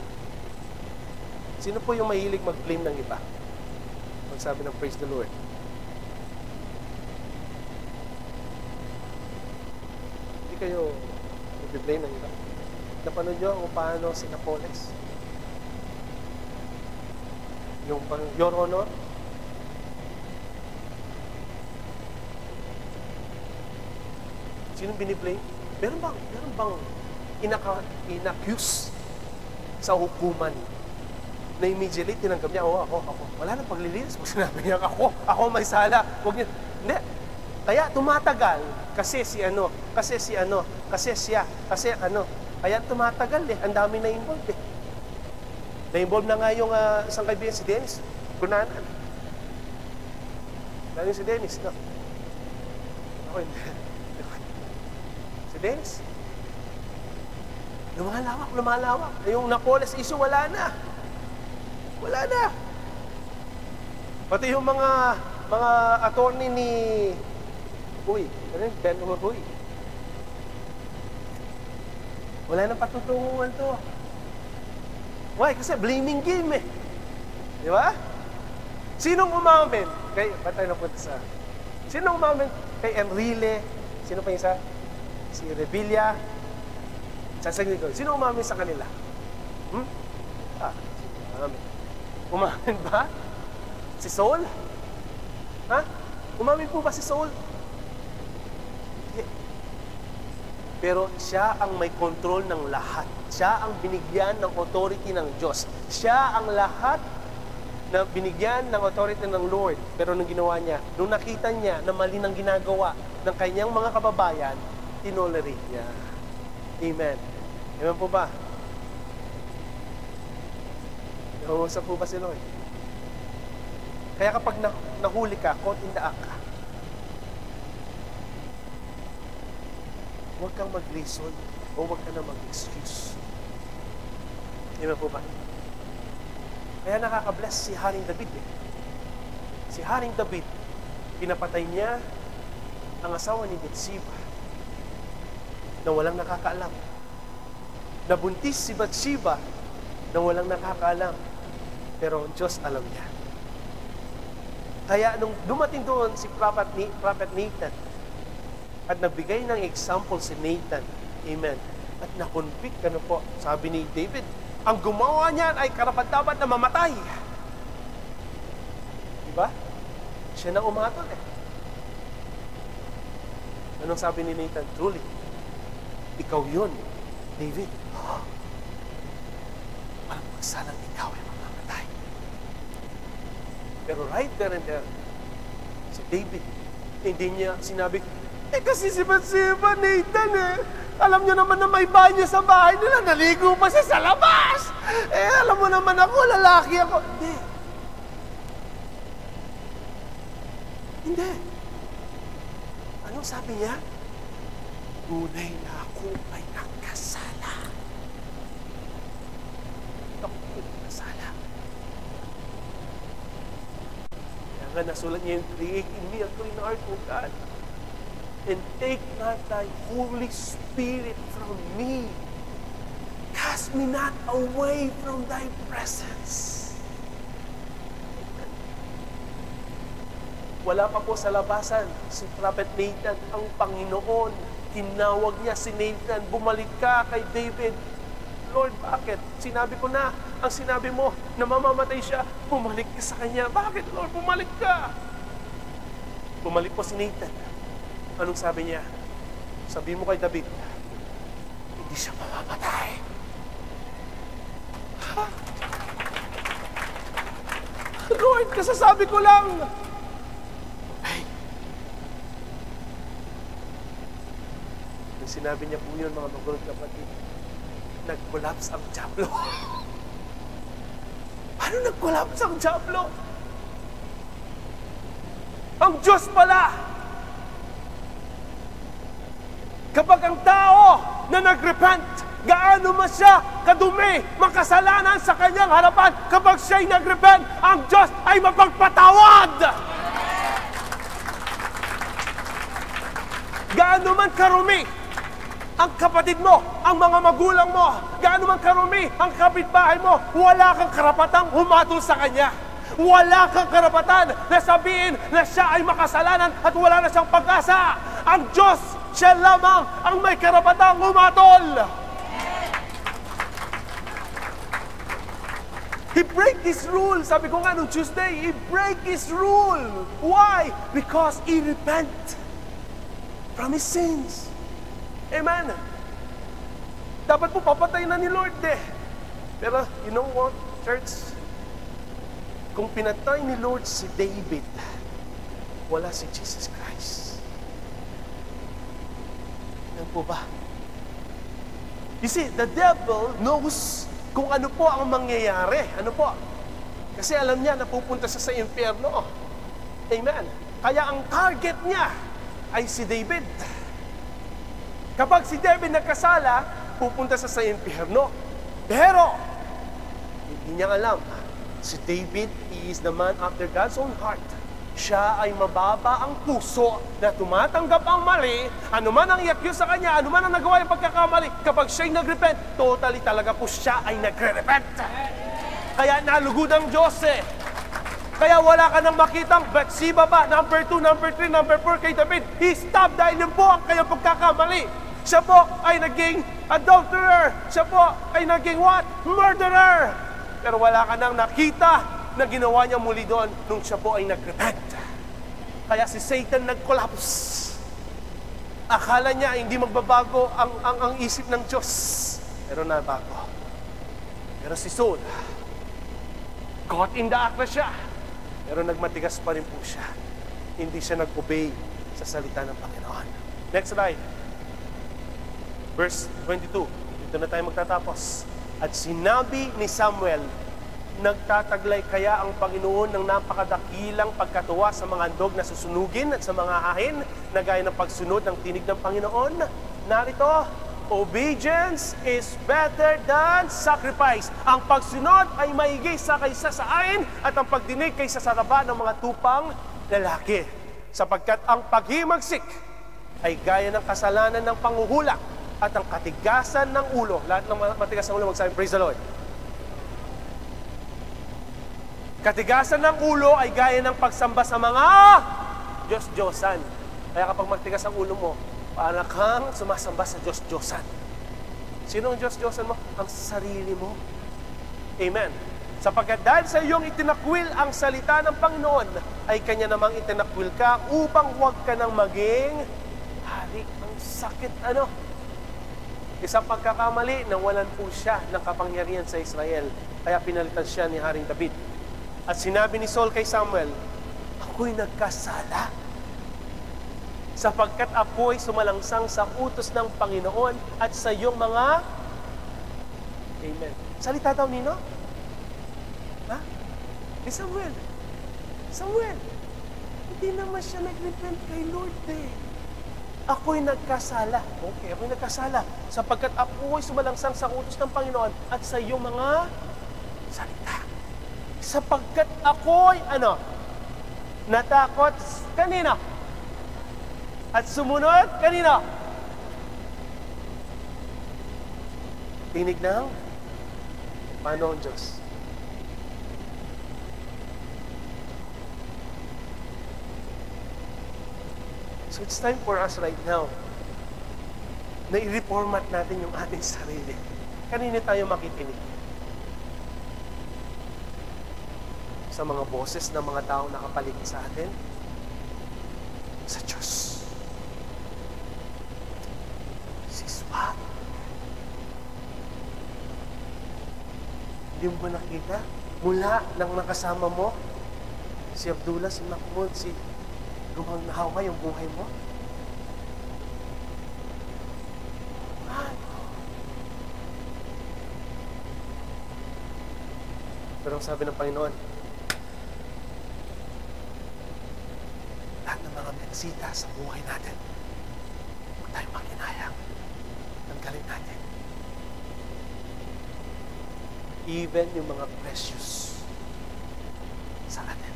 Sino po yung mahilig mag-blame ng iba? Magsabi ng praise the Lord. Hindi kayo i-blame ng iba. Napanood niyo kung paano si Napoles? Yung Your Honor? Sinong biniblame? Meron bang inaccuse sa hukuman na immediately tinanggap niya, ako. Wala nang paglilinis. Pag sinabi niya, ako may sala. Huwag niya. Hindi. Kaya tumatagal kasi siya. Kaya tumatagal eh. Ang dami na involved eh. Na-involve na nga yung isang kaibigan, si Dennis. Gunanan. Lalo si Dennis, no? Ako hindi. Si Dennis. Lumalawak. Yung Napoles issue, wala na. Pati yung mga attorney ni Ben Umagoy. Wala nang patutunguhan to. Why? Kasi blaming game eh. Di ba? Sinong umamin? Ba't tayo napunta sa... Sinong umamin? Kay Enrile. Sino pa yung isa? Si Revilla. Sasagot ko, sino umamin sa kanila? Umamin ba? Si Saul? Ha? Umamin po ba si Saul? Pero siya ang may control ng lahat. Siya ang binigyan ng authority ng Diyos. Siya ang lahat na binigyan ng authority ng Lord. Pero nung ginawa niya, nung nakita niya na mali ng ginagawa ng kanyang mga kababayan, tinolerate niya. Amen. Amen po ba? Nausap po ba si Lord? Kaya kapag nahuli ka, caught in the act ka, huwag kang mag-reason o huwag ka na mag-excuse. Amen po ba? Kaya nakaka-bless si Haring David eh. Si Haring David, pinapatay niya ang asawa ni Bathsheba na walang nakakaalam. Nabuntis si Bathsheba na walang nakakaalam. Pero Diyos alam niya. Kaya nung dumating doon si Prophet Nathan at nagbigay ng example si Nathan, amen, at nakonvict, ano po, sabi ni David, ang gumawa niyan ay karapat-dapat na mamatay. Diba? Siya na umatol eh. Anong sabi ni Nathan? Truly, ikaw yun, David. Walang magsalang ikaw ay mamamatay. Pero right there and there, si David, hindi niya sinabi, kasi si Bathsheba, Nathan alam niyo naman na may banyo sa bahay nila, naligo pa siya sa labas. Alam mo naman ako, lalaki ako. Hindi. Anong sabi niya? Tunay na ako ay nagkasala. Ako ay nagkasala. Kaya nga nasulat niya yung create in me a clean heart, O God. And take not thy Holy Spirit from me. Cast me not away from thy presence. Wala pa po sa labasan si Prophet Nathan, ang Panginoon. Tinawag niya si Nathan, bumalik ka kay David. Lord, bakit? Sinabi ko na, ang sinabi mo na mamamatay siya, bumalik ka sa kanya. Bakit, Lord? Bumalik ka. Bumalik po si Nathan. Anong sabi niya? Sabi mo kay David, hindi siya mamamatay. Ha? Lord, kasasabi ko lang. Ay. Nung sinabi niya po yun, mga magulang kapatid, nag-collapse ang Diablo. Paano nag-collapse ang Diablo? Ang Diyos pala! Kapag ang tao na nag-repent, gaano man siya kadumi, makasalanan sa kanyang harapan, kapag siya'y nag-repent, ang Diyos ay mapagpatawad! Gaano man karumi ang kapatid mo, ang mga magulang mo, gaano man karumi ang kapitbahay mo, wala kang karapatang humatol sa kanya. Wala kang karapatan na sabihin na siya ay makasalanan at wala na siyang pag-asa. Ang Diyos, siya lamang ang may karapatang humatol. He break his rule. Sabi ko nga nung Tuesday, he break his rule. Why? Because he repent from his sins. Amen. Dapat po papatay na ni Lord eh. Pero you know what, church? Kung pinatay ni Lord si David, wala si Jesus Christ. Yan po ba? You see, the devil knows kung ano po ang mangyayari. Ano po? Kasi alam niya na pupunta siya sa impyerno. Amen. Kaya ang target niya ay si David. Kapag si David nagkasala, pupunta siya sa impyerno. Pero, hindi niya alam, si David is the man after God's own heart. Siya ay mababa ang puso na tumatanggap ang mali, anuman ang i-accuse sa kanya, anuman ang nagawa yung pagkakamali, kapag siya'y nag-repent, totally talaga po siya ay nagre-repent. Kaya nalugod ang Diyos eh. Kaya wala ka nang makitang Bathsheba pa, number 2, number 3, number 4 kay David. He stopped dahil yun po ang kanyang pagkakamali. Siya po ay naging adulterer. Siya po ay naging what? Murderer. Pero wala ka nang nakita na ginawa niya muli doon nung siya po ay nag-repent. Kaya si Satan nag-collapse. Akala niya hindi magbabago ang isip ng Diyos. Pero nabago. Pero si Saul, caught in the act na siya. Pero nagmatigas pa rin po siya. Hindi siya nag-obey sa salita ng Panginoon. Next slide. Verse 22. Dito na tayo magtatapos. At sinabi ni Samuel, nagtataglay kaya ang Panginoon ng napakadakilang pagkatuwa sa mga handog na susunugin at sa mga hahin na gaya ng pagsunod ng tinig ng Panginoon? Narito, obedience is better than sacrifice. Ang pagsunod ay maigi sa kaysa sa hahin at ang pagdinig kaysa sa taba ng mga tupang lalaki. Sapagkat ang paghimagsik ay gaya ng kasalanan ng panghuhulak at ang katigasan ng ulo. Lahat ng matigas ng ulo magsabi, praise the Lord. Katigasan ng ulo ay gaya ng pagsamba sa mga Diyos-Diyosan. Kaya kapag matigas ang ulo mo, para kang sumasamba sa Diyos-Diyosan. Sino ang Diyos-Diyosan mo? Ang sarili mo. Amen. Sapagkat dahil sa iyong itinakwil ang salita ng Panginoon, ay Kanya namang itinakwil ka upang huwag ka nang maging hari. Ang sakit, Isang pagkakamali nang walan po siya ng kapangyarihan sa Israel. Kaya pinalitan siya ni Haring David. At sinabi ni Saul kay Samuel, ako'y nagkasala sapagkat ako'y sumalangsang sa utos ng Panginoon at sa iyong mga... Amen. Salita daw nino? Ha? Ni Samuel. Samuel, hindi naman siya nag-repent kay Lord eh. Ako'y nagkasala. Okay, ako'y nagkasala sapagkat ako'y sumalangsang sa utos ng Panginoon at sa iyong mga salita. Sapagkat ako'y, natakot kanina at sumunod kanina. Tinig ng Panginoon Diyos. So it's time for us right now na i-reformat natin yung ating sarili. Kanina tayo makikinig. sa mga boses ng mga tao nakapaligid sa atin? Sa Diyos. Sis, what? Hindi mo ba nakita? Mula nang nakasama mo, si Abdullah, si Mahmoud, si gumanghawa yung buhay mo? Pero ang sabi ng Panginoon, lahat ng mga mensita sa buhay natin, huwag tayong makinayang. Tanggalin natin. Even yung mga precious sa atin.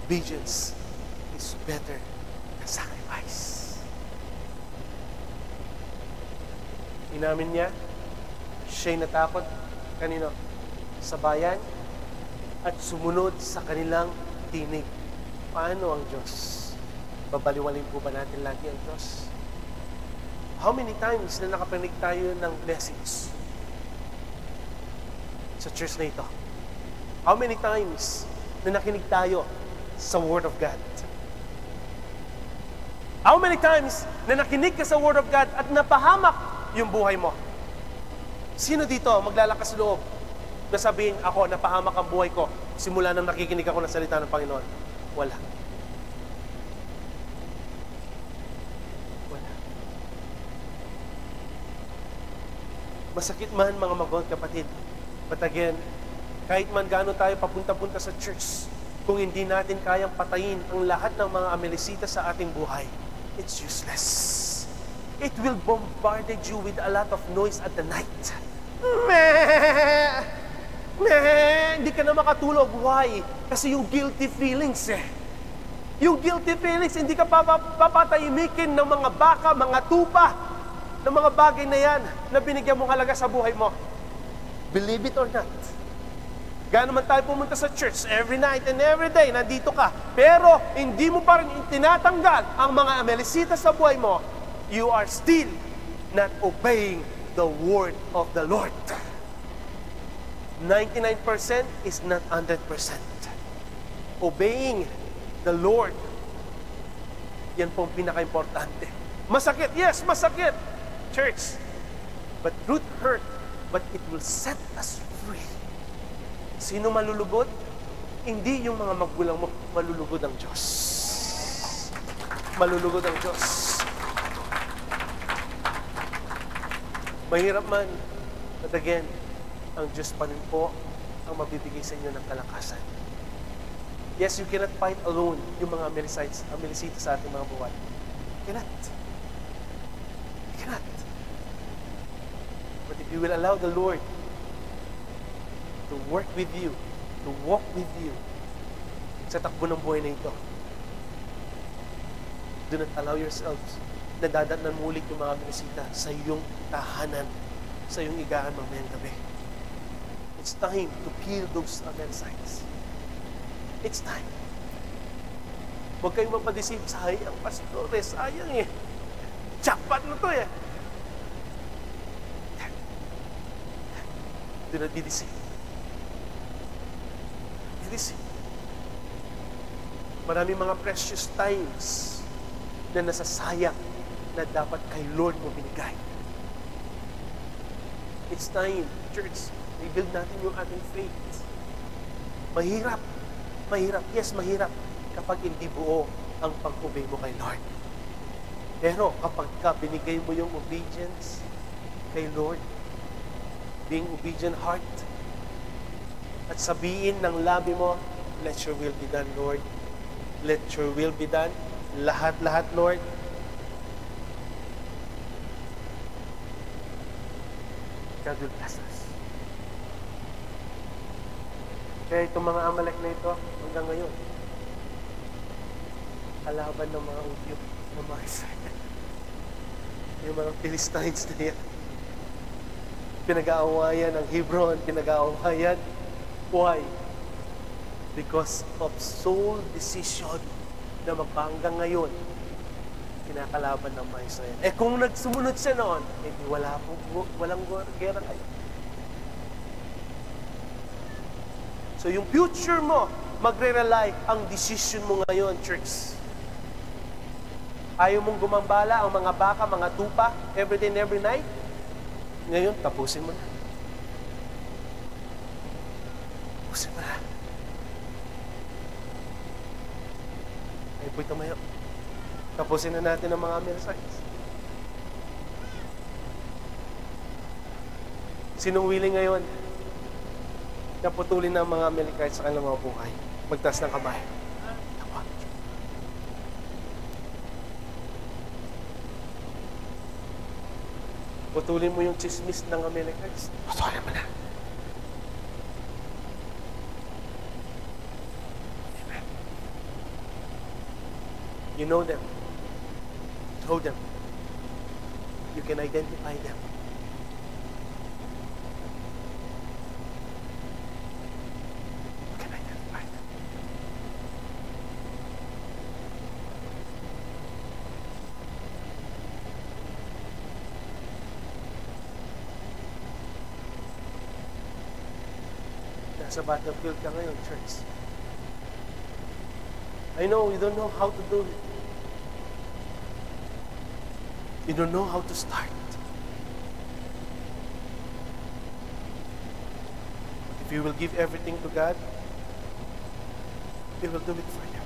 Obedience is better than sacrifice. Inamin niya, siya'y natakot kanino? Sa bayan at sumunod sa kanilang tinig. Paano ang Diyos? Babaliwalin po ba natin lagi ang Diyos? How many times na nakapanig tayo ng message sa church na ito? How many times na nakinig tayo sa Word of God? How many times na nakinig ka sa Word of God at napahamak yung buhay mo? Sino dito maglalakas loob na sabihin, ako, napahamak ang buhay ko simula nang nakikinig ako ng salita ng Panginoon? Wala. Wala. Masakit man, mga mabuhat kapatid. But again, kahit man gaano tayo papunta-punta sa church, kung hindi natin kayang patayin ang lahat ng mga amelisita sa ating buhay, it's useless. It will bombard you with a lot of noise at the night. Hindi ka na makatulog. Why? Kasi yung guilty feelings Yung guilty feelings, hindi ka papatahimikin ng mga baka, mga tupa, ng mga bagay na yan na binigyan mong halaga sa buhay mo. Believe it or not. Gaano man tayo pumunta sa church every night and every day, nandito ka. Pero hindi mo pa rin tinatanggal ang mga amelisita sa buhay mo. You are still not obeying the word of the Lord. 99% is not 100%. Obeying the Lord, yan pong pinaka-importante. Masakit, yes, masakit, church. But truth hurt, but it will set us free. Sino malulugod? Hindi yung mga magulang mo, malulugod ang Diyos. Malulugod ang Diyos. Mahirap man, but again, ang Diyos pa rin po ang mabibigay sa inyo ng kalakasan. Yes, you cannot fight alone yung mga amelisita sa ating mga buwan. You cannot. You cannot. But if you will allow the Lord to work with you, to walk with you sa takbo ng buhay na ito, do not allow yourselves na dadatnan mulit yung mga amelisita sa iyong tahanan, sa iyong igahan mamayang gabi. It's time to kill those amelisites. It's time. Huwag kayong mapadisip, sayang, pastor, sayang jackpot na to Do not be deceived. Be deceived. Maraming mga precious times na nasasayang na dapat kay Lord mo binigay. It's time, church, i-build natin yung ating faith. Mahirap. Mahirap. Yes, mahirap kapag hindi buo ang pag-obey mo kay Lord. Pero kapag binigay mo yung obedience kay Lord, being obedient heart, at sabihin ng labi mo, let your will be done, Lord. Let your will be done. Lahat-lahat, Lord. God will bless us. Kaya itong mga Amalek na ito, hanggang ngayon, kalaban ng mga Udyo, ng mga Israel. Yung mga Philistines na yan. Pinag-aawayan ng Hebron, pinag-aawayan. Why? Because of sole decision na hanggang ngayon, kinakalaban ng mga Israel. Kung nagsumunod siya noon, walang gera kayo. So yung future mo, magre-rely ang decision mo ngayon, church. Ayaw mong gumambala ang mga baka, mga tupa, every day and every night? Ngayon, tapusin mo na. Tapusin mo na. Ay po'y tumayo. Tapusin na natin ang mga Amalekites. Sinong willing ngayon na putulin ng mga Amalekites sa kanilang mga buhay? Magtaas ng kamay. Putulin mo yung chismis ng Amalekites. Putulin mo na. Amen. You know them. Know them. You can identify them. You can identify them. Nasa battlefield ka ngayon, church. I know you don't know how to do it. You don't know how to start. But if you will give everything to God, He will do it for you.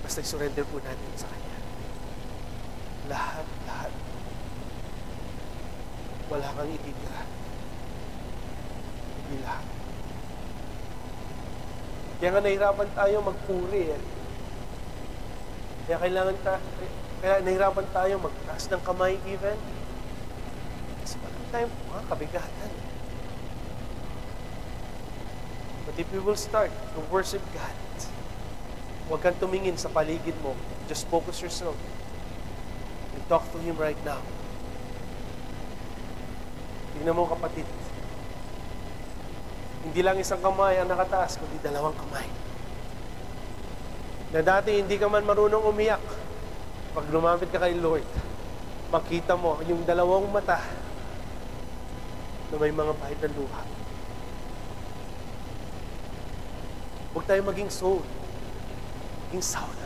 Basta surrender po natin sa Kanya. Lahat. Wala kang ititira. Hindi lahat. Kaya nga nahirapan tayo magpuri eh. Kaya nahirapan tayo magtaas ng kamay even. Kasi marami tayong mga kabigatan. But if you will start to worship God, huwag kang tumingin sa paligid mo. Just focus yourself and talk to Him right now. Tingnan mo kapatid. Hindi lang isang kamay ang nakataas, kundi dalawang kamay. Na dati hindi ka man marunong umiyak, pag lumapit ka kay Lord, makita mo yung dalawang mata na may mga bahid ng luha. Huwag tayo maging soul, maging sound.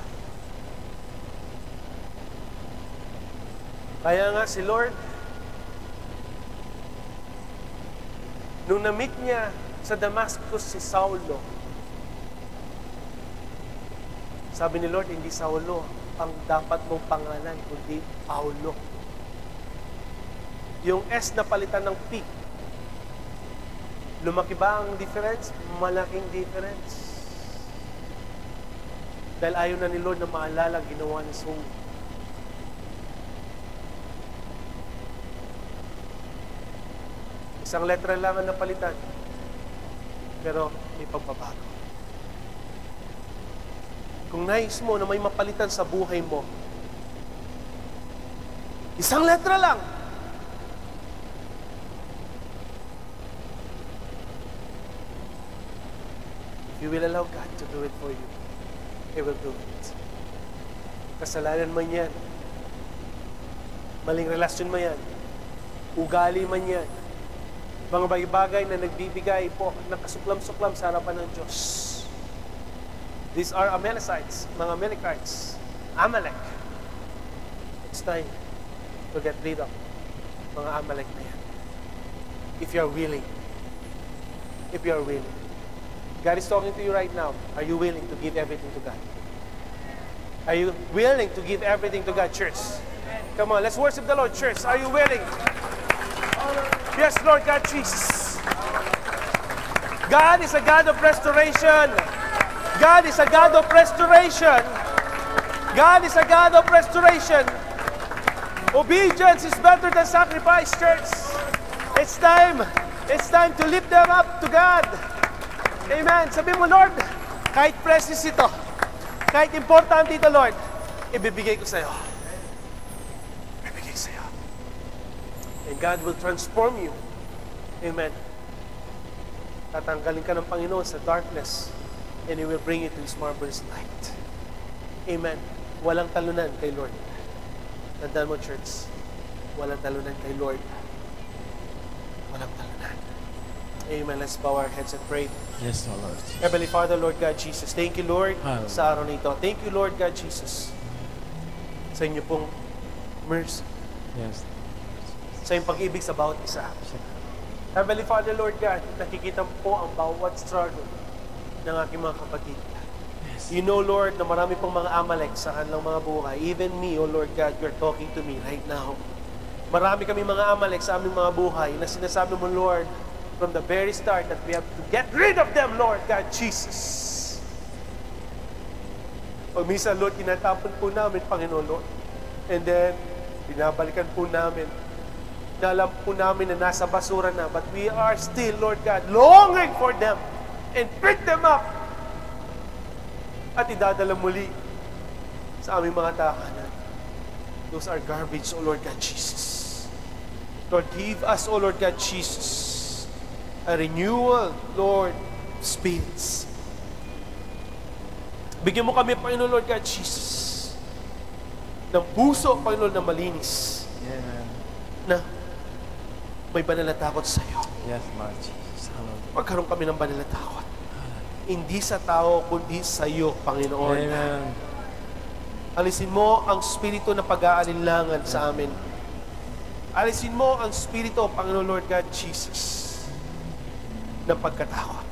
Kaya nga si Lord, nung na-meet niya sa Damascus si Saulo, sabi ni Lord, hindi Saulo ang dapat mong pangalan, kundi Paulo. Yung S na palitan ng P. Lumaki ba ang difference? Malaking difference. Dahil ayaw na ni Lord na maalala ginawa ni Saul. Isang letra lang ang napalitan, pero may pagbabago. Kung nais mo na may mapalitan sa buhay mo, isang letra lang. If you will allow God to do it for you, He will do it. Kasalanan man yan, maling relasyon man yan, ugali man yan, mga bagay na nagbibigay po ng kasuklam-suklam sa harapan ng Diyos. These are Amalekites, mga Amalekites. Amalek. It's time to get rid of mga Amalek na yan. If you are willing. If you are willing. God is talking to you right now. Are you willing to give everything to God? Are you willing to give everything to God, church? Come on, let's worship the Lord, church. Are you willing? Yes, Lord God Jesus. God is a God of restoration. God is a God of restoration. God is a God of restoration. Obedience is better than sacrifice, church. It's time to lift them up to God. Amen. Sabi mo, Lord, kahit precious ito, kahit importante ito, Lord, ibibigay ko sa'yo. Ibibigay sa'yo. And God will transform you. Amen. Tatanggalin ka ng Panginoon sa darkness, and He will bring you to His marvelous light. Amen. Walang talunan kay Lord. Tandaan mo, church, walang talunan kay Lord. Walang talunan. Amen. Let's bow our heads and pray. Yes, O Lord. Heavenly Father, Lord God Jesus, thank you, Lord, Hallelujah. sa araw na ito. Thank you, Lord God Jesus, sa inyo pong mercy, Yes. sa inyong pag-ibig sa bawat isa. Heavenly Father, Lord God, nakikita po ang bawat struggle ng aking mga kapatid. Yes. You know, Lord, na marami pong mga Amalek sa kanilang mga buhay. Even me, oh Lord God, you're talking to me right now. Marami kami mga Amalek sa aming mga buhay na sinasabi mo, Lord, from the very start that we have to get rid of them, Lord God Jesus. Pag minsan, Lord, tinatapon po namin, Panginoon, Lord. And then, binabalikan po namin. Alam po namin na nasa basura na, but we are still, Lord God, longing for them and pick them up at idadala muli sa aming mga tahanan. Those are garbage, O Lord God Jesus. Lord, give us, O Lord God Jesus, a renewal, Lord, spirits. Bigyan mo kami, Panginoon, Lord God Jesus, ng puso, Panginoon, na malinis. Amen. Na may banal na takot sa iyo. Yes, Lord Jesus. Hallelujah. Magkaroon kami ng banal na takot. Hindi sa tao, kundi sa iyo, Panginoon. Amen. Alisin mo ang spirito na pag-aalinlangan sa amin. Alisin mo ang spirito, Panginoon, Lord God Jesus, ng pagkatakot.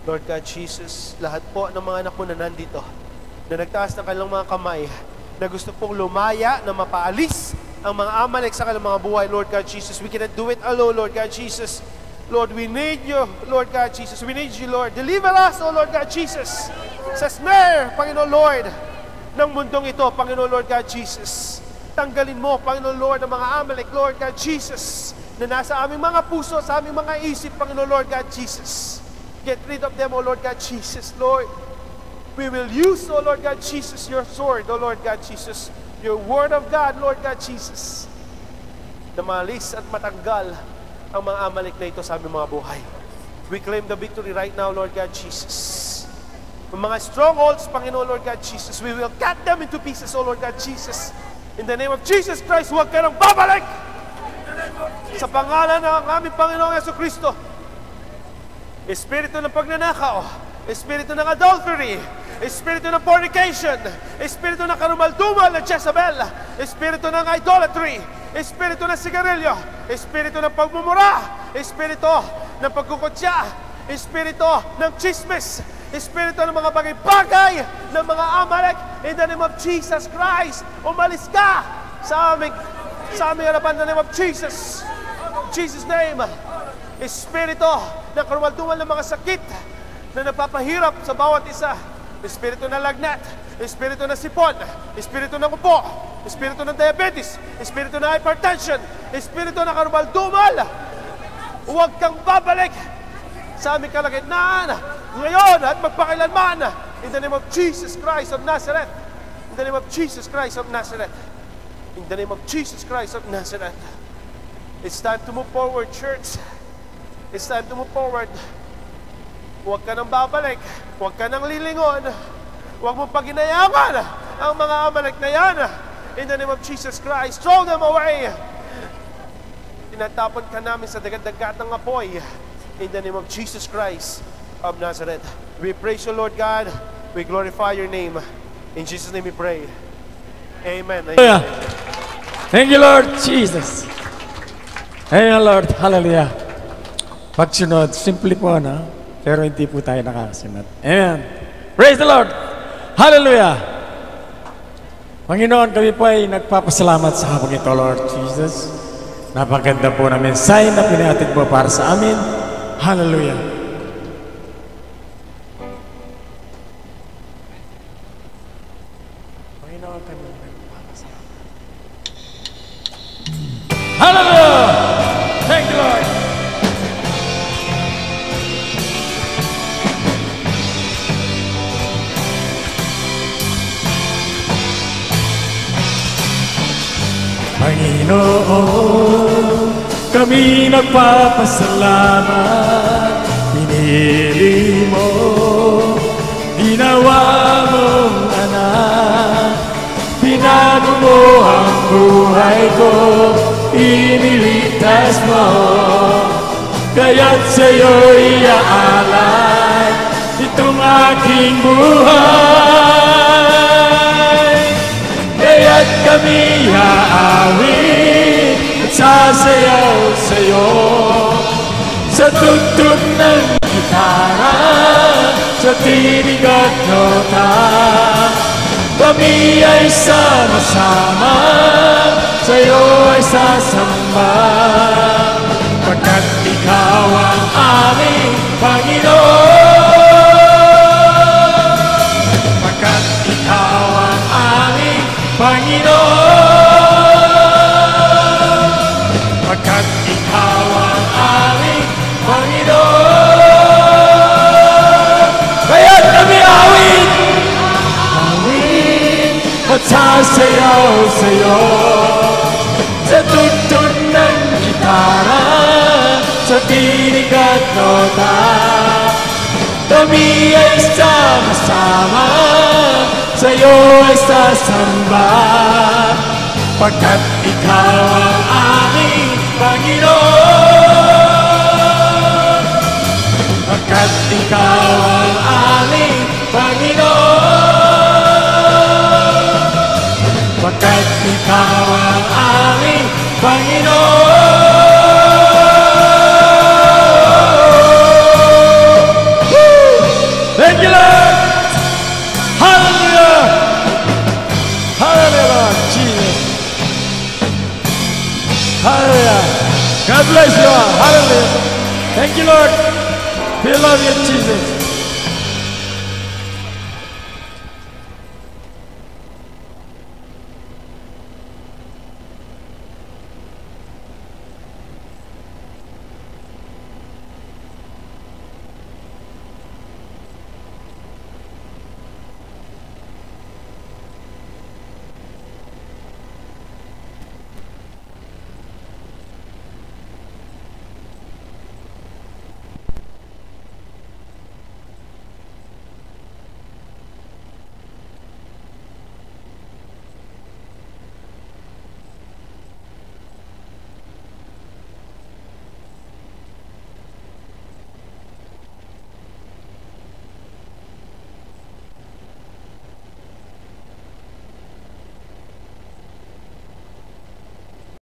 Lord God Jesus, lahat po ng mga anak mo na nandito, na nagtaas ng kanilang mga kamay, na gusto pong lumaya, na mapaalis ang mga Amalek sa kanilang mga buhay, Lord God Jesus. We cannot do it alone, Lord God Jesus. Lord, we need you, Lord God Jesus. We need you, Lord. Deliver us, O Lord God Jesus, sa snare, Panginoon Lord, ng mundong ito, Panginoon Lord God Jesus. Tanggalin mo, Panginoon Lord, ang mga Amalek, Lord God Jesus, na nasa aming mga puso, sa aming mga isip, Panginoon Lord God Jesus. Get rid of them, O Lord God Jesus, Lord. We will use, O Lord God Jesus, your sword, O Lord God Jesus, your word of God, Lord God Jesus, na malis at matanggal ang mga Amalek na ito sa aming mga buhay. We claim the victory right now, Lord God Jesus. Ang mga strongholds, Panginoon Lord God Jesus, we will cut them into pieces, O Lord God Jesus. In the name of Jesus Christ, huwag ka nang babalik! Sa pangalan ng aming Panginoong Jesucristo, espiritu ng pagnanakaw, espiritu ng adultery, espiritu ng fornication, espiritu ng karumaldumal na Jezebel, espiritu ng idolatry, espiritu ng sigarilyo, espiritu ng pagmumura, espiritu ng pagkukutya, espiritu ng chismis, espiritu ng mga bagay-bagay ng mga Amalek, in the name of Jesus Christ, umalis ka sa aming harapan, in the name of Jesus. Jesus' name, espiritu ng karumaldumal ng mga sakit na nagpapahirap sa bawat isa, espiritu ng lagnat, espiritu ng sipon, espiritu ng upo, espiritu ng diabetes, espiritu ng hypertension, espiritu ng karumaldumal, huwag kang babalik sa aming kalagitnaan ngayon at magpakailanman, in the name of Jesus Christ of Nazareth. In the name of Jesus Christ of Nazareth. In the name of Jesus Christ of Nazareth. It's time to move forward, church. It's time to move forward. Huwag ka nang babalik. Huwag ka nang lilingon. Huwag mong paginayaman ang mga Amalek na yan. In the name of Jesus Christ, throw them away. Tinatapon ka namin sa dagat-dagat ng apoy. In the name of Jesus Christ of Nazareth. We praise you, Lord God. We glorify your name. In Jesus' name we pray. Amen. Hallelujah. Thank you, Lord Jesus. Amen, Lord. Hallelujah. Pagsunod, simple po, no? Pero hindi po tayo nakakasunod. Amen. Praise the Lord. Hallelujah. Panginoon, kami po ay nagpapasalamat sa hapong ito, Lord Jesus. Napaganda po na mensahe na pinahatid po para sa amin. Hallelujah. Panginoon, kami nagpapasalamat. Hallelujah. Thank you, Lord. Panginoon, kami nagpapasalamat. Pinili mo, ginawa mong anak. Binago mo ang buhay ko, iniligtas mo. kaya't sa'yo'y iaalay itong aking buhay. Kaya't kami aawit at sasayaw sa'yo sa tugtog ng gitara, sa tinig at nota. Kami ay sama-sama, sa'yo ay sasamba, pagkat ikaw ang aming Panginoon. Pagkat ikaw ang aming Panginoon. Pagkat ikaw ang aming Panginoon. Kaya't kami awit at sasayaw sa'yo sa tugtog ng gitara, sa tinig at nota. Kami ay sama-sama, sa'yo ay sasamba, pagkat ikaw ang aming Panginoon. Pagkat ikaw ang aming Panginoon. Pagkat ikaw ang aming Panginoon. Woo! Thank you, Lord! Hallelujah! Hallelujah, Lord Jesus! Hallelujah! God bless you all! Hallelujah! Thank you, Lord! We love you, Jesus!